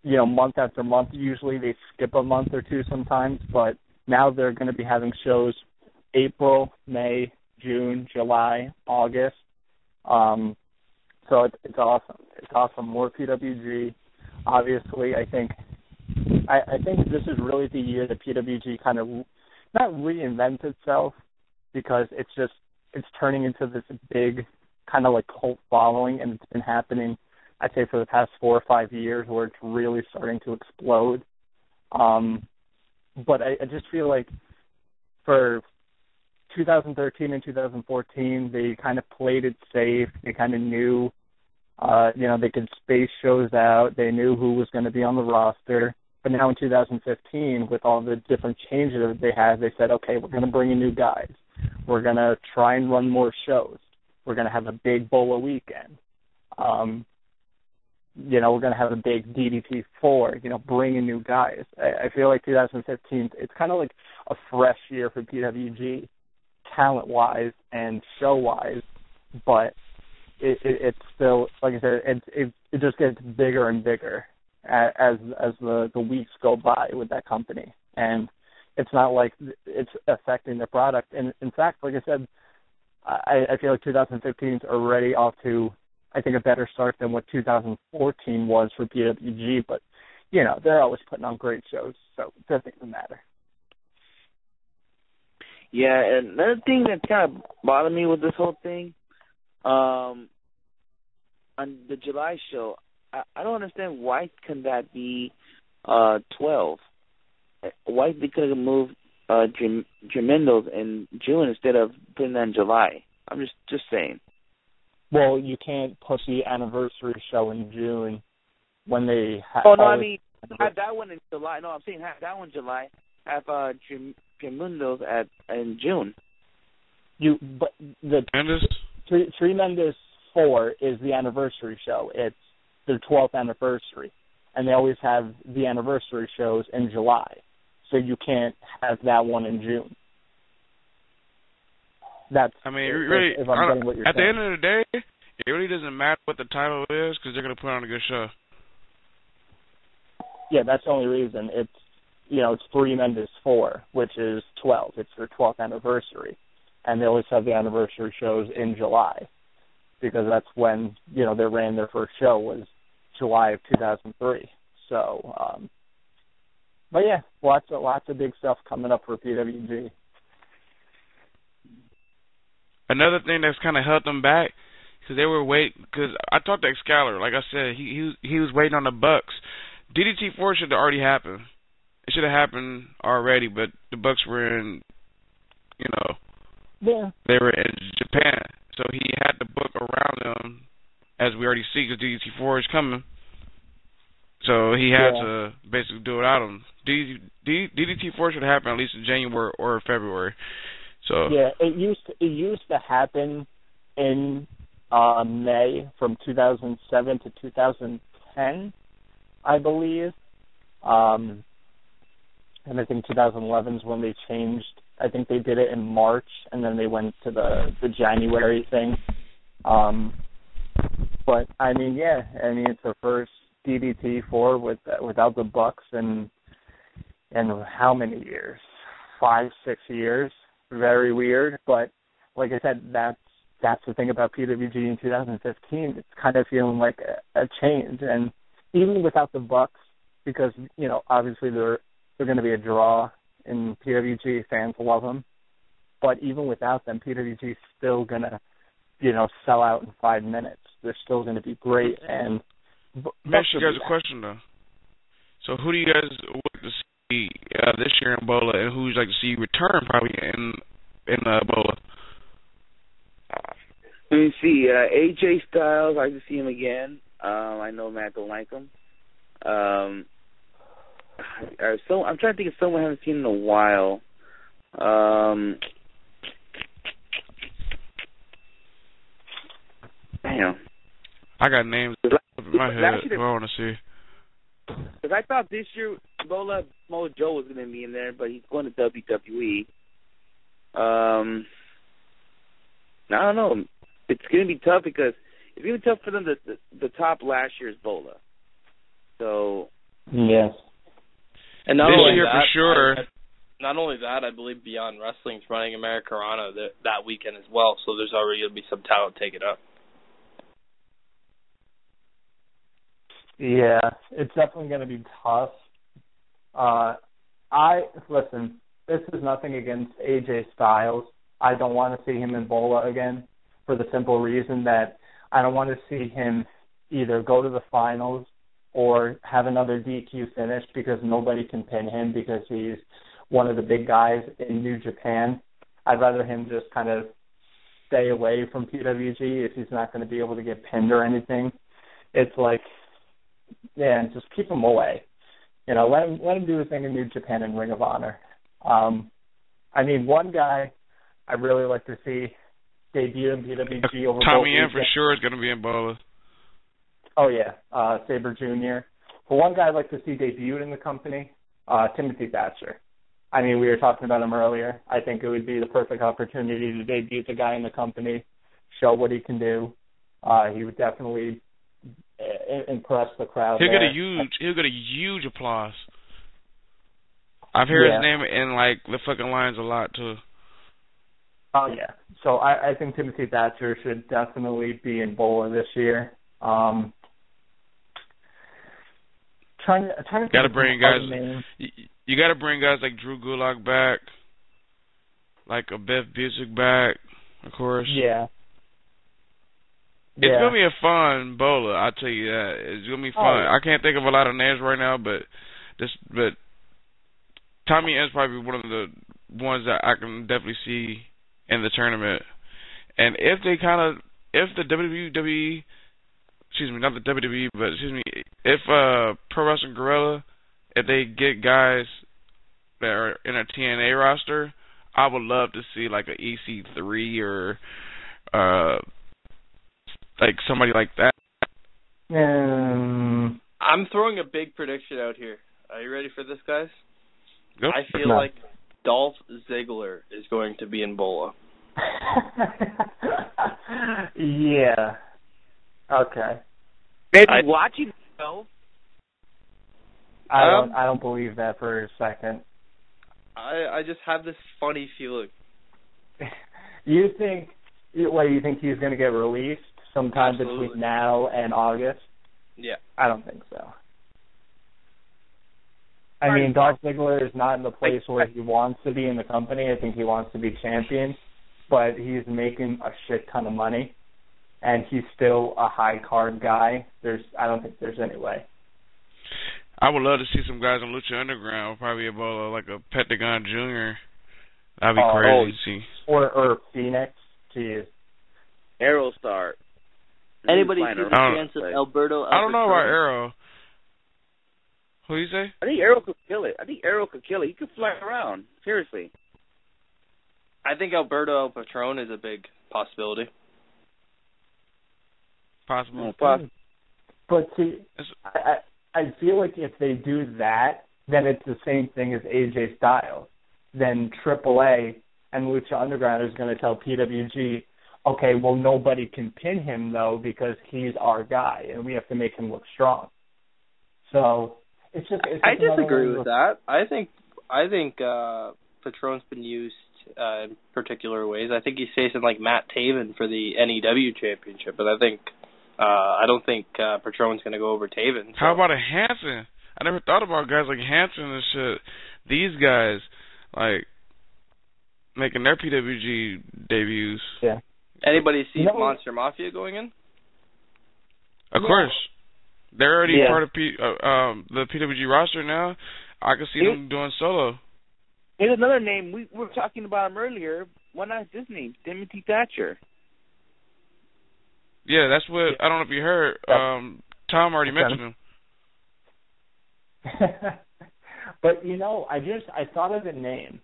month after month. Usually they skip a month or two sometimes, but now they're going to be having shows April, May, June, July, August. So it's awesome. It's awesome. More PWG. Obviously, I think this is really the year that PWG kind of not reinvents itself, because it's turning into this big kind of like cult following, and it's been happening, I'd say, for the past 4 or 5 years, where it's really starting to explode. But I just feel like for 2013 and 2014, they kind of played it safe. They kind of knew, they could space shows out. They knew who was going to be on the roster. But now in 2015, with all the different changes that they had, they said, okay, we're going to bring in new guys. We're going to try and run more shows. We're going to have a big BOA weekend. We're going to have a big DDT4, bring in new guys. I feel like 2015, it's kind of like a fresh year for PWG, talent-wise and show-wise, but it's still, like I said, it just gets bigger and bigger as the weeks go by with that company. And it's not like it's affecting the product. And in fact, like I said, I feel like 2015 is already off to, I think, a better start than what 2014 was for PWG. But, they're always putting on great shows, so it doesn't even matter. Yeah, and another thing that kind of bothered me with this whole thing, on the July show, I don't understand why can that be 12? Why they could have moved Tremendos in June instead of putting that in July? I'm just saying. Well, you can't put the anniversary show in June when they have... Oh, no, I mean, have that one in July. No, I'm saying have that one in July. Have Tremendos in June. But the Tremendos 4 is the anniversary show. It's their 12th anniversary, and they always have the anniversary shows in July, so you can't have that one in June. That's, I mean, really, if I'm getting what you're at saying. the end of the day, it really doesn't matter what the title is, because they're going to put on a good show. Yeah, that's the only reason. It's Tremendos 4, which is 12. It's their 12th anniversary, and they always have the anniversary shows in July, because that's when, they ran their first show, was July of 2003. So, but yeah, lots of big stuff coming up for PWG. Another thing that's kind of held them back, because they were waiting, because I talked to Excalibur, like I said, he was waiting on the Bucks. DDT4 should have already happened. It should have happened already, but the Bucks were in, they were in Japan, so he had to book around them, as we already see, because DDT4 is coming. So he had to basically do it out of them. DDT4 should happen at least in January or February. So yeah, it used to happen in May from 2007 to 2010, I believe. And I think 2011 is when they changed. I think they did it in March, and then they went to the January thing. But I mean, yeah, it's the first DDT4 without the Bucks in how many years? 5-6 years. Very weird, but like I said, that's the thing about PWG in 2015. It's kind of feeling like a change, and even without the Bucks, because obviously they're going to be a draw, and PWG fans love them. But even without them, PWG is still going to sell out in 5 minutes. They're still going to be great. And let me ask you guys a question though. So who do you guys want to see this year in Bola, and who would you like to see return probably in Bola? Let me see. AJ Styles, I just see him again. I know Matt don't like him. I'm trying to think of someone I haven't seen in a while. Damn. I got names in my head who I want to see. Because I thought this year Bola Mo Joe was going to be in there, but he's going to WWE. I don't know. It's going to be tough because it's going to be tough for them. The top last year's Bola. So yes. And not this only year that, for sure. Not only that, I believe Beyond Wrestling's running Americana that weekend as well. So there's already going to be some talent take it up. Yeah, it's definitely going to be tough. Listen, this is nothing against AJ Styles. I don't want to see him in Bola again for the simple reason that I don't want to see him either go to the finals or have another DQ finish because nobody can pin him because he's one of the big guys in New Japan. I'd rather him just kind of stay away from PWG if he's not going to be able to get pinned or anything. It's like, yeah, just keep him away. Let him do his thing in New Japan and Ring of Honor. One guy I'd really like to see debut in PWG over Tommy M for sure is going to be in Bola. Oh, yeah, Sabre Jr. For one guy I'd like to see debuted in the company, Timothy Thatcher. We were talking about him earlier. I think it would be the perfect opportunity to debut the guy in the company, show what he can do. He would definitely impress the crowd. He'll get a huge applause. I've heard his name in the fucking lines a lot too. Oh yeah. So I think Timothy Thatcher should definitely be in Bola this year. Trying to gotta bring guys. You gotta bring guys like Drew Gulak back, like a Beth Busick back, of course. Yeah. It's gonna be a fun Bola, I'll tell you that. It's gonna be fun. I can't think of a lot of names right now, but Tommy M's probably one of the ones that I can definitely see in the tournament. And if the WWE, not the WWE, but if Pro Wrestling Guerrilla, if they get guys that are in a TNA roster, I would love to see like an EC3 or like somebody like that. I'm throwing a big prediction out here. Are you ready for this, guys? Go. I feel like Dolph Ziggler is going to be in Bola. Yeah. Okay. Maybe watching himself. I don't believe that for a second. I just have this funny feeling. You think he's going to get released sometime between now and August? Yeah. I don't think so. Dolph Ziggler is not in the place where he wants to be in the company. I think he wants to be champion, but he's making a shit ton of money, and he's still a high card guy. I don't think there's any way. I would love to see some guys on Lucha Underground, probably about like a Pentagon Jr. That'd be crazy to see. Or Phoenix. Jeez. Aerostar. Anybody see the chance of Alberto? I don't know about Arrow. Who you say? I think Arrow could kill it. He could fly around. Seriously. I think Alberto El Patron is a big possibility. Possible. But see, I feel like if they do that, then it's the same thing as AJ Styles. Then AAA and Lucha Underground is going to tell PWG, okay, well, nobody can pin him, though, because he's our guy, and we have to make him look strong. So it's just I disagree with that. I think Patron's been used in particular ways. I think he's facing like Matt Taven for the NEW championship, but I don't think Patron's going to go over Taven. So. How about a Hanson? I never thought about guys like Hanson and shit. These guys, like, making their PWG debuts. Yeah. Anybody see Monster Mafia going in? Of course. They're already part of the PWG roster now. I can see them doing solo. Here's another name. We were talking about him earlier. Why not his name? Timothy Thatcher. Yeah, that's what, I don't know if you heard. Tom already mentioned him. But, I thought of a name,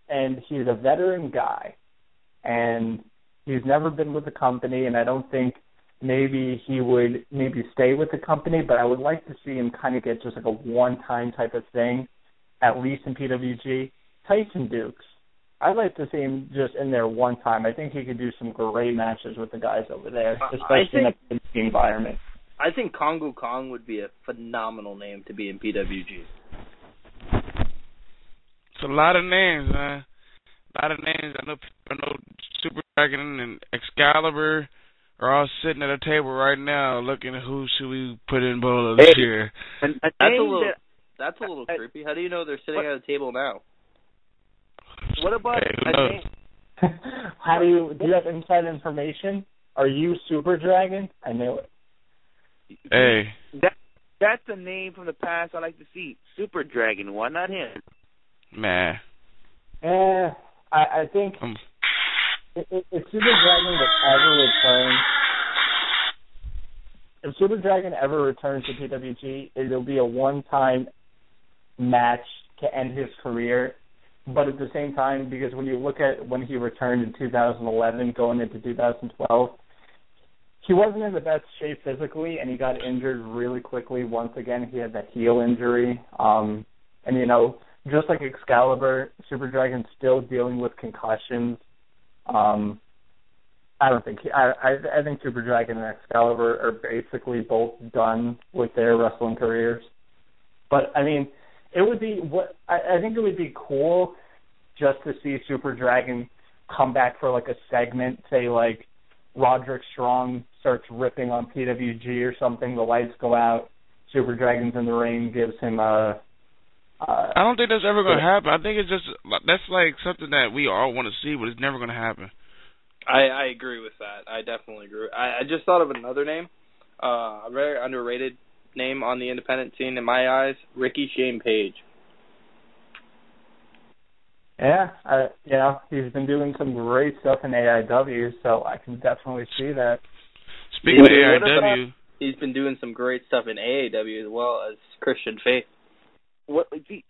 and he's a veteran guy, and he's never been with the company, and I don't think maybe he would stay with the company, but I would like to see him kind of get just like a one-time type of thing, at least in PWG. Tyson Dukes. I'd like to see him just in there one time. I think he could do some great matches with the guys over there, especially in the environment. I think Kongo Kong would be a phenomenal name to be in PWG. It's a lot of names, man. A lot of names. I know Super Dragon and Excalibur are all sitting at a table right now looking at who should we put in Bola this year. That's a little creepy. How do you know they're sitting at a table now? What about a name? Do you have inside information? Are you Super Dragon? I knew it. Hey. That's a name from the past I like to see. Super Dragon. Why not him? Man. I think if Super Dragon ever returns to PWG, it'll be a one-time match to end his career. But at the same time, because when you look at when he returned in 2011, going into 2012, he wasn't in the best shape physically, and he got injured really quickly. Once again, he had that heel injury. And, just like Excalibur, Super Dragon's still dealing with concussions. I think Super Dragon and Excalibur are basically both done with their wrestling careers. But, I mean, I think it would be cool just to see Super Dragon come back for like a segment, say like Roderick Strong starts ripping on PWG or something, the lights go out, Super Dragon's in the ring, gives him a... I don't think that's ever going to happen. I think that's like something that we all want to see, but it's never going to happen. I agree with that. I definitely agree. I just thought of another name, a very underrated name on the independent scene in my eyes, Ricky Shane Page. Yeah, he's been doing some great stuff in AIW, so I can definitely see that. Speaking of AIW, he's been doing some great stuff in AAW as well as Christian Faith. Speaking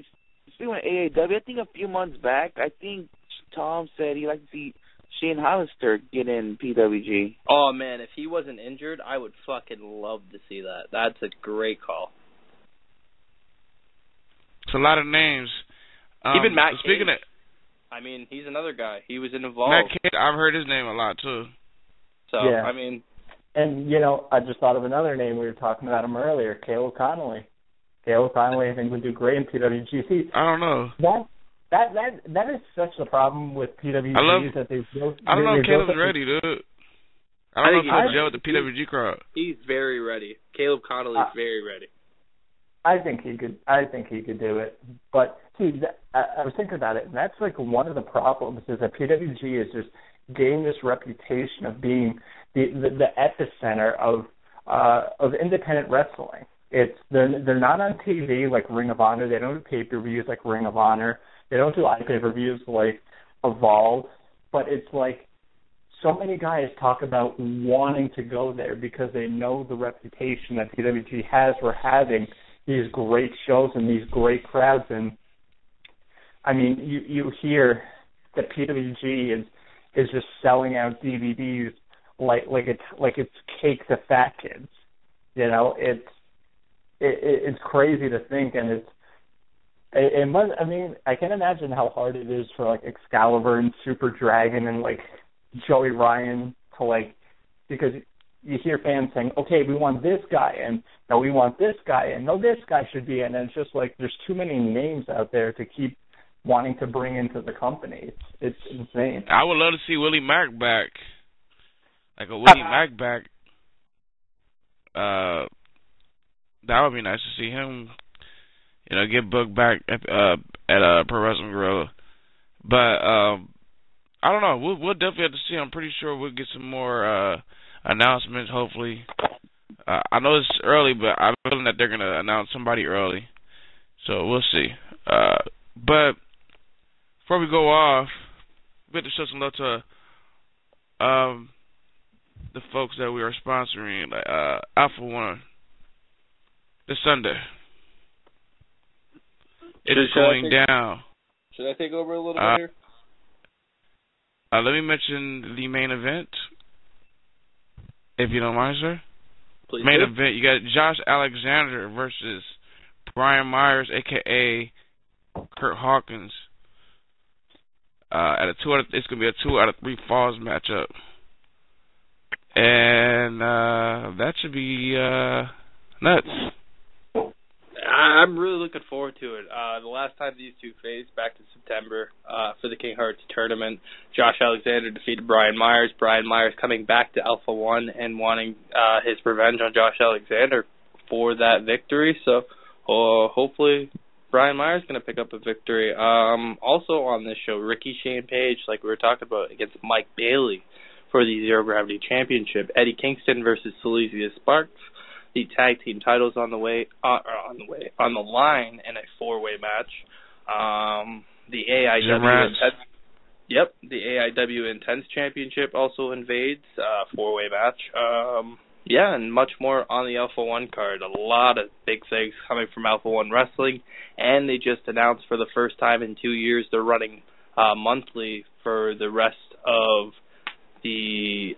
of AAW, I think a few months back, I think Tom said he'd like to see Shane Hollister get in PWG. Oh, man, if he wasn't injured, I would fucking love to see that. That's a great call. It's a lot of names. Even Matt speaking Cage. I mean, he's another guy. He was involved. Matt Cage, I've heard his name a lot, too. So, yeah. I mean... And, I just thought of another name. We were talking about him earlier, Caleb Connolly. Caleb Connolly, I think, would do great in PWG. I don't know. That is such a problem with PWG that they've built. I don't know if Caleb's ready, dude. I don't know if he'll gel with the PWG crowd. He's very ready. Caleb Connolly's very ready. I think he could do it. But see, I was thinking about it, and that's like one of the problems is that PWG is just gaining this reputation of being the epicenter of independent wrestling. They're not on TV like Ring of Honor. They don't do pay-per-views like Ring of Honor. They don't do iPay-per-views like Evolve. But it's like so many guys talk about wanting to go there because they know the reputation that PWG has for having these great shows and these great crowds. And I mean, you hear that PWG is just selling out DVDs like it's cake to fat kids. You know, it's crazy to think, and it must. I mean, I can imagine how hard it is for like Excalibur and Super Dragon and like Joey Ryan to like, because you hear fans saying, okay, we want this guy, and no, we want this guy, and no, this guy should be in, and it's just like there's too many names out there to keep wanting to bring into the company. It's insane. I would love to see Willie Mack back, like a Willie Mack back. That would be nice to see him, you know, get booked back at Pro Wrestling Guerrilla. But I don't know. We'll definitely have to see. I'm pretty sure we'll get some more announcements, hopefully. I know it's early, but I'm feeling that they're going to announce somebody early. So we'll see. But before we go off, we have to show some love to the folks that we are sponsoring, like Alpha One, this Sunday. It is going down. Should I take over a little bit here? Let me mention the main event, if you don't mind, sir. Please main do. event, you got Josh Alexander versus Brian Myers, a.k.a. Kurt Hawkins. It's going to be a 2 out of 3 falls matchup. And that should be nuts. I'm really looking forward to it. The last time these two faced, back in September, for the King Hearts tournament, Josh Alexander defeated Brian Myers. Brian Myers coming back to Alpha One and wanting his revenge on Josh Alexander for that victory. So hopefully Brian Myers is going to pick up a victory. Also on this show, Ricky Shane Page, like we were talking about, against Mike Bailey for the Zero Gravity Championship. Eddie Kingston versus Silesia Sparks. The tag team titles on the line in a 4-way match. The AIW Intense Championship also invades 4-way match. And much more on the Alpha One card. A lot of big things coming from Alpha One Wrestling, and they just announced for the first time in 2 years they're running monthly for the rest of the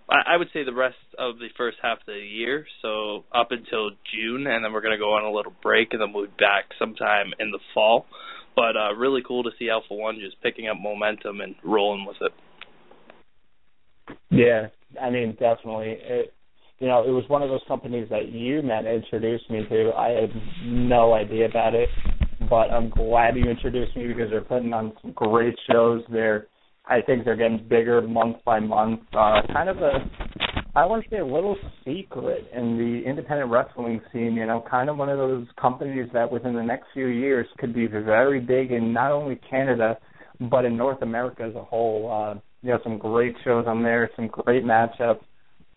I would say the rest of the first half of the year, so up until June, and then we're going to go on a little break, and then we'll be back sometime in the fall. But really cool to see Alpha One just picking up momentum and rolling with it. Yeah, I mean, definitely. It was one of those companies that you, Matt, introduced me to. I had no idea about it, but I'm glad you introduced me because they're putting on some great shows. I think they're getting bigger month by month. Kind of I want to say a little secret in the independent wrestling scene, kind of one of those companies that within the next few years could be very big in not only Canada, but in North America as a whole. Some great shows on there, some great matchups.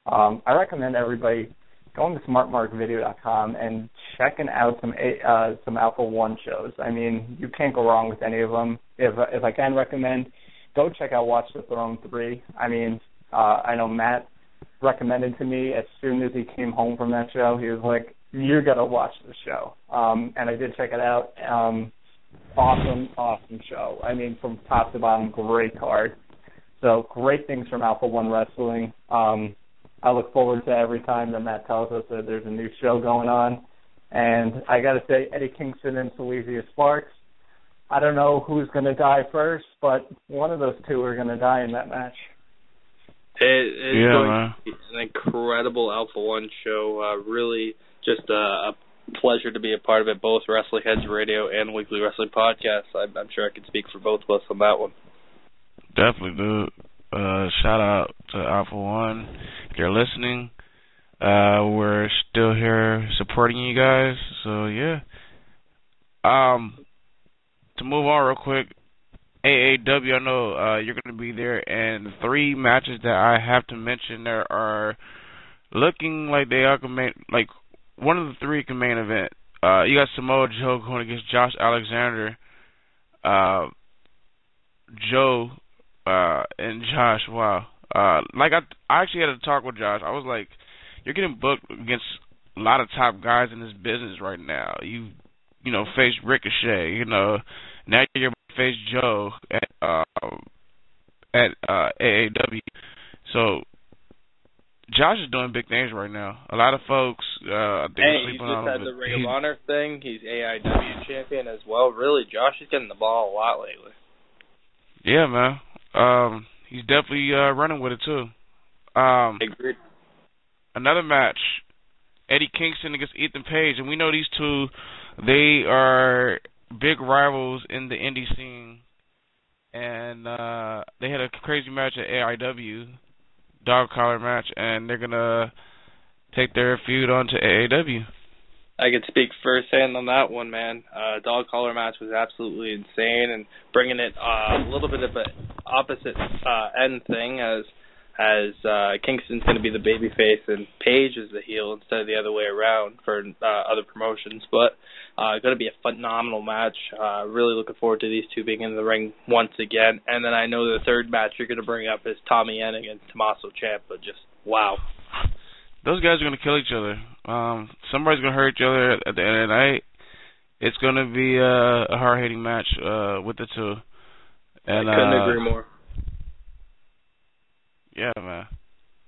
I recommend everybody going to smartmarkvideo.com and checking out some Alpha One shows. I mean, you can't go wrong with any of them. If I can recommend, go check out Watch the Throne 3. I mean, I know Matt recommended to me as soon as he came home from that show. He was like, "You got to watch the show." And I did check it out. Awesome show. I mean, from top to bottom, great card. So great things from Alpha One Wrestling. I look forward to every time that Matt tells us that there's a new show going on. And I got to say, Eddie Kingston and Silesia Sparks, I don't know who's going to die first, but one of those two are going to die in that match. It's going to be an incredible Alpha One show. Really just a pleasure to be a part of it, both Wrestling Heads Radio and Weekly Wrestling Podcast. I'm sure I can speak for both of us on that one. Definitely, dude. Shout out to Alpha One. If you're listening, we're still here supporting you guys. So, yeah. To move on real quick, AAW, I know you're going to be there, and 3 matches that I have to mention there are looking like they are like one of the 3 can main event. You got Samoa Joe going against Josh Alexander. Joe and Josh, wow. I actually had a talk with Josh. I was like, you're getting booked against a lot of top guys in this business right now. You faced Ricochet, now you're face Joe at AAW. So Josh is doing big things right now. A lot of folks, I think, are sleeping on him. He just had the Ring of Honor thing. He's AIW champion as well. Really, Josh is getting the ball a lot lately. Yeah, man. He's definitely running with it too. Agreed. Another match, Eddie Kingston against Ethan Page, and we know these two, they are big rivals in the indie scene, and they had a crazy match at AIW, dog collar match, and they're gonna take their feud on to AAW. I could speak firsthand on that one, man. Dog collar match was absolutely insane, and bringing it a little bit of an opposite end thing as Kingston's going to be the babyface and Page is the heel instead of the other way around for other promotions. But going to be a phenomenal match. Really looking forward to these two being in the ring once again. And then I know the third match you're going to bring up is Tommy End against Tommaso Ciampa. Just wow. Those guys are going to kill each other. Somebody's going to hurt each other at the end of the night. It's going to be a hard-hitting match with the two. And, I couldn't agree more. Yeah, man.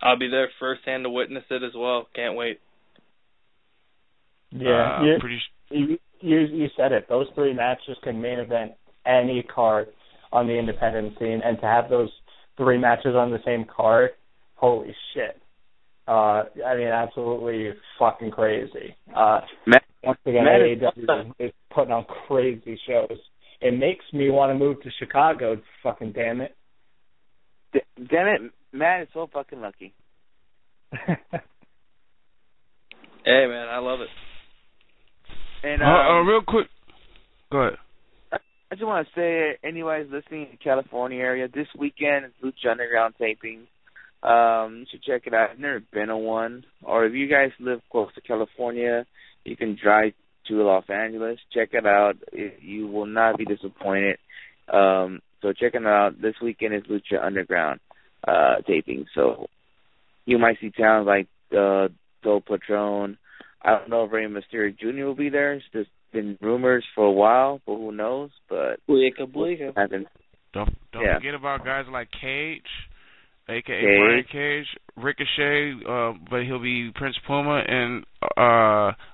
I'll be there firsthand to witness it as well. Can't wait. Yeah, you said it. Those three matches can main event any card on the independent scene, and to have those three matches on the same card, holy shit. I mean, absolutely fucking crazy. Once again, AEW is putting on crazy shows. It makes me want to move to Chicago, fucking damn it. Damn it, Matt is so fucking lucky. Hey, man, I love it. And real quick, go ahead. I just want to say, anybody's listening in the California area, this weekend is Lucha Underground taping. You should check it out. I've never been on one. Or if you guys live close to California, you can drive to Los Angeles. Check it out. You will not be disappointed. So check it out. This weekend is Lucha Underground taping. So you might see towns like Del Patron. I don't know if Rey Mysterio Jr. will be there. It's just been rumors for a while, but who knows? But Bleeka. Don't forget about guys like Cage, a.k.a. Brian Cage, Ricochet, but he'll be Prince Puma, and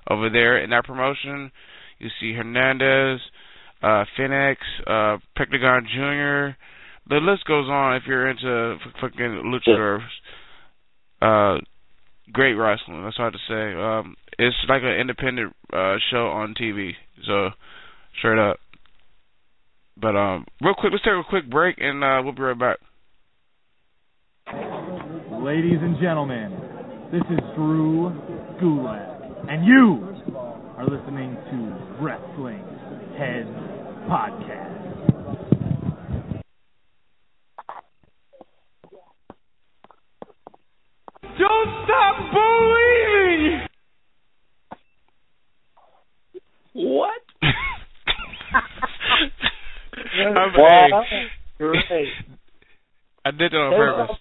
over there in that promotion, you see Hernandez, Phoenix, Pentagon Jr. The list goes on if you're into fucking luchadors. Great wrestling, that's hard to say. It's like an independent show on TV, so straight up. But real quick, let's take a quick break, and we'll be right back. Ladies and gentlemen, this is Drew Gulak, and you are listening to Wrestling Heads Podcast. Don't stop believing! What? Great. I did it on purpose.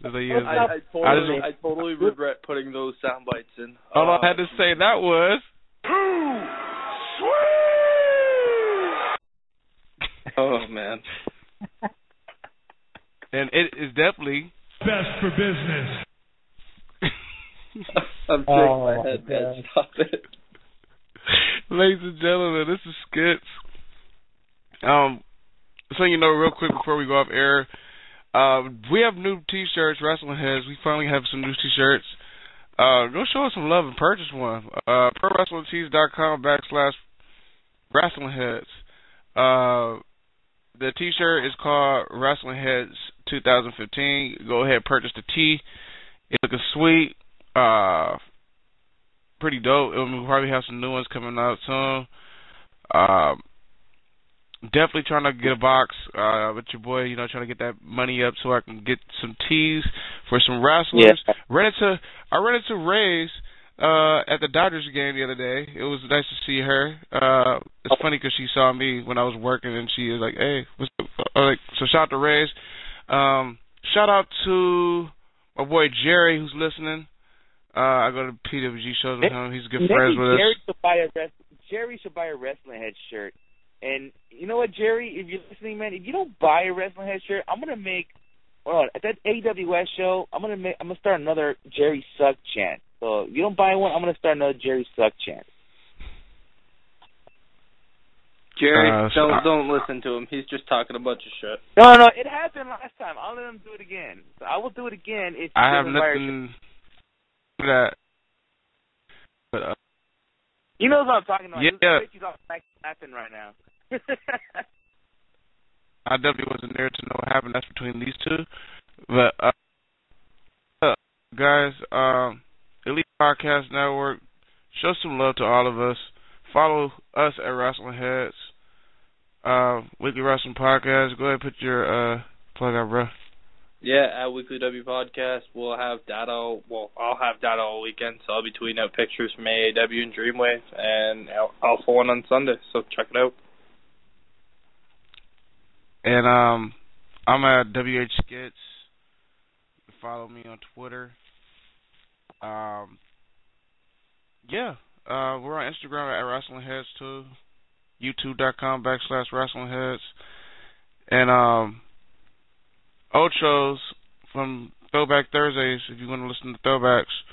I totally regret putting those sound bites in. All I had to say that was sweet. Oh man. And it is definitely best for business. I'm shaking my head, man. Stop it. Ladies and gentlemen, this is Skits. So you know, real quick before we go off air, we have new T-shirts, Wrestling Heads. We finally have some new T-shirts. Go show us some love and purchase one. ProWrestlingTees.com/Wrestling Heads. The T-shirt is called Wrestling Heads 2015. Go ahead, purchase the tee. It's looking sweet. Pretty dope. We'll probably have some new ones coming out soon. Definitely trying to get a box with your boy, you know, trying to get that money up so I can get some tees for some wrestlers. Yeah. I ran into Reyes at the Dodgers game the other day. It was nice to see her. It's funny because she saw me when I was working, and she was like, hey, what's up? So shout out to Reyes. Shout out to my boy Jerry who's listening. I go to PWG shows with him. He's good friends with us. Jerry should buy a Wrestling Head shirt And you know what, Jerry? If you're listening, man, if you don't buy a Wrestling Head shirt, I'm gonna make. Well, at that AWS show, I'm gonna start another Jerry Suck chant. So if you don't buy one, I'm gonna start another Jerry Suck chant. Jerry, don't listen to him. He's just talking a bunch of shit. No, it happened last time. I'll let him do it again. So I will do it again if I have nothing for that. But, you know what I'm talking about. Yeah. He's all laughing right now. I definitely wasn't there to know what happened. That's between these two. But, guys, Elite Podcast Network, show some love to all of us. Follow us at Wrestling Heads, Weekly Wrestling Podcast. Go ahead and put your plug out, bro. Yeah, at Weekly W Podcast, we'll have data. Well, I'll have data all weekend, so I'll be tweeting out pictures from AAW and Dreamwave, and Alpha One on Sunday. So check it out. And I'm at WH Skits. You can follow me on Twitter. We're on Instagram at Wrestling Heads too. YouTube.com/Wrestling Heads. And old shows from Throwback Thursdays, if you want to listen to throwbacks,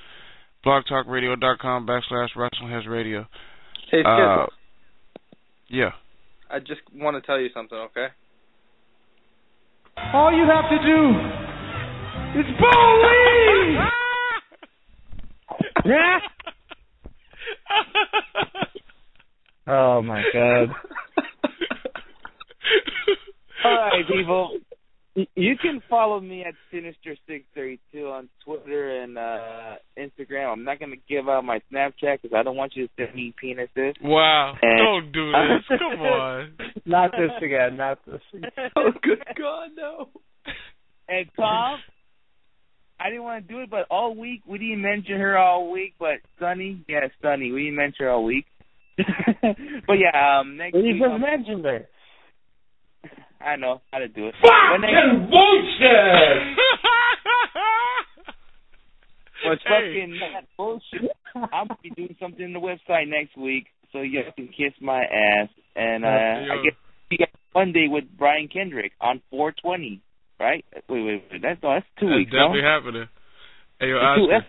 blogtalkradio.com/Wrestling Heads Radio. Hey, Skip. Yeah. I just want to tell you something, okay? All you have to do is believe! Oh, my God. All right, people. You can follow me at Sinister632 on Twitter and Instagram. I'm not going to give out my Snapchat because I don't want you to send me penises. Wow. Don't do this. Come on. Not this again. Oh, good God, no. And Tom, I didn't want to do it, but all week, we didn't mention her all week, but Sunny, we didn't mention her all week. But yeah, next week. You just mentioned her. I know how to do it. Fucking bullshit! Well, it's fucking not bullshit. I'm going to be doing something on the website next week, so you can kiss my ass. And I guess you got Monday with Brian Kendrick on 420, right? Wait. That's 2 weeks, That's definitely happening. Hey, yo, Oscar.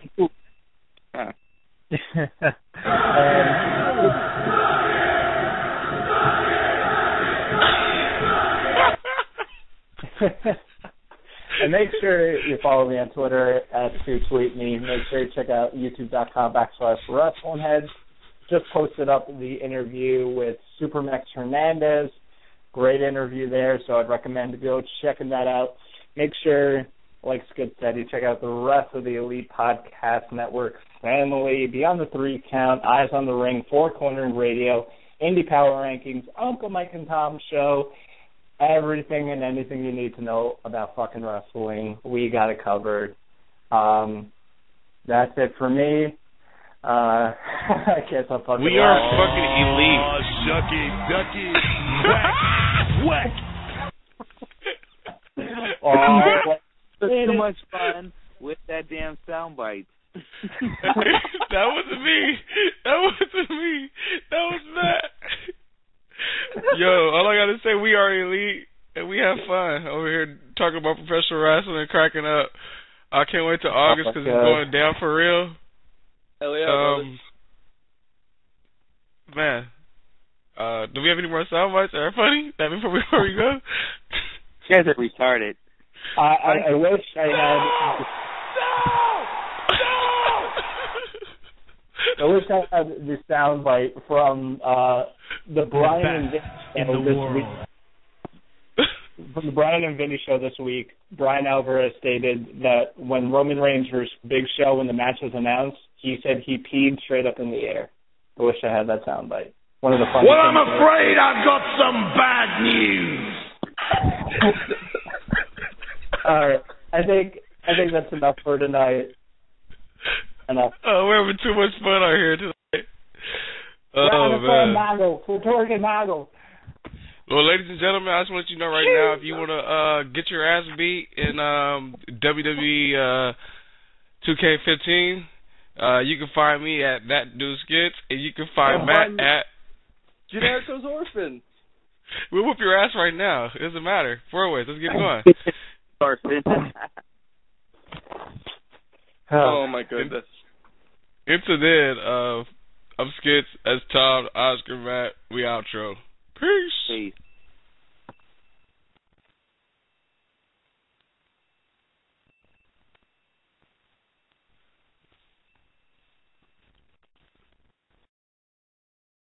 And make sure you follow me on Twitter to tweet me. Make sure you check out youtube.com/WrestlingHeads. Just posted up the interview with Supermax Hernandez. Great interview there, so I'd recommend to go checking that out. Make sure, like Skip said, you check out the rest of the Elite Podcast Network family. Beyond the 3 Count, Eyes on the Ring, Four Corner Radio, Indy Power Rankings, Uncle Mike and Tom Show. Everything and anything you need to know about fucking wrestling, we got it covered. That's it for me. I guess I'll fucking. We are fucking elite. Oh, shucky, ducky, whack. It's too much fun with that damn soundbite. That wasn't me. That was Matt. Yo, all I gotta say, we are elite and we have fun over here talking about professional wrestling and cracking up. I can't wait till August because it's going down for real. Hell yeah, man. Do we have any more sound bites that are funny? That before we go? You guys are retarded. I wish I had. I wish I had the soundbite from the Brian and Vinny show this week. From the Brian and Vinny show this week, Brian Alvarez stated that when Roman Reigns versus Big Show, when the match was announced, he said he peed straight up in the air. I wish I had that soundbite. One of the funny. Well, I'm afraid I've got some bad news. All right, I think that's enough for tonight. Enough. Oh, we're having too much fun out here tonight. Oh, man. Well, ladies and gentlemen, I just want you to know right now, if you want to get your ass beat in WWE 2K15, you can find me at That Dude Skits, and you can find Matt at Generico's Orphan. We'll whoop your ass right now. It doesn't matter. 4 ways. Let's get it going. Oh my goodness. Incident of skits as Tom, Oscar, Matt. We outro. Peace.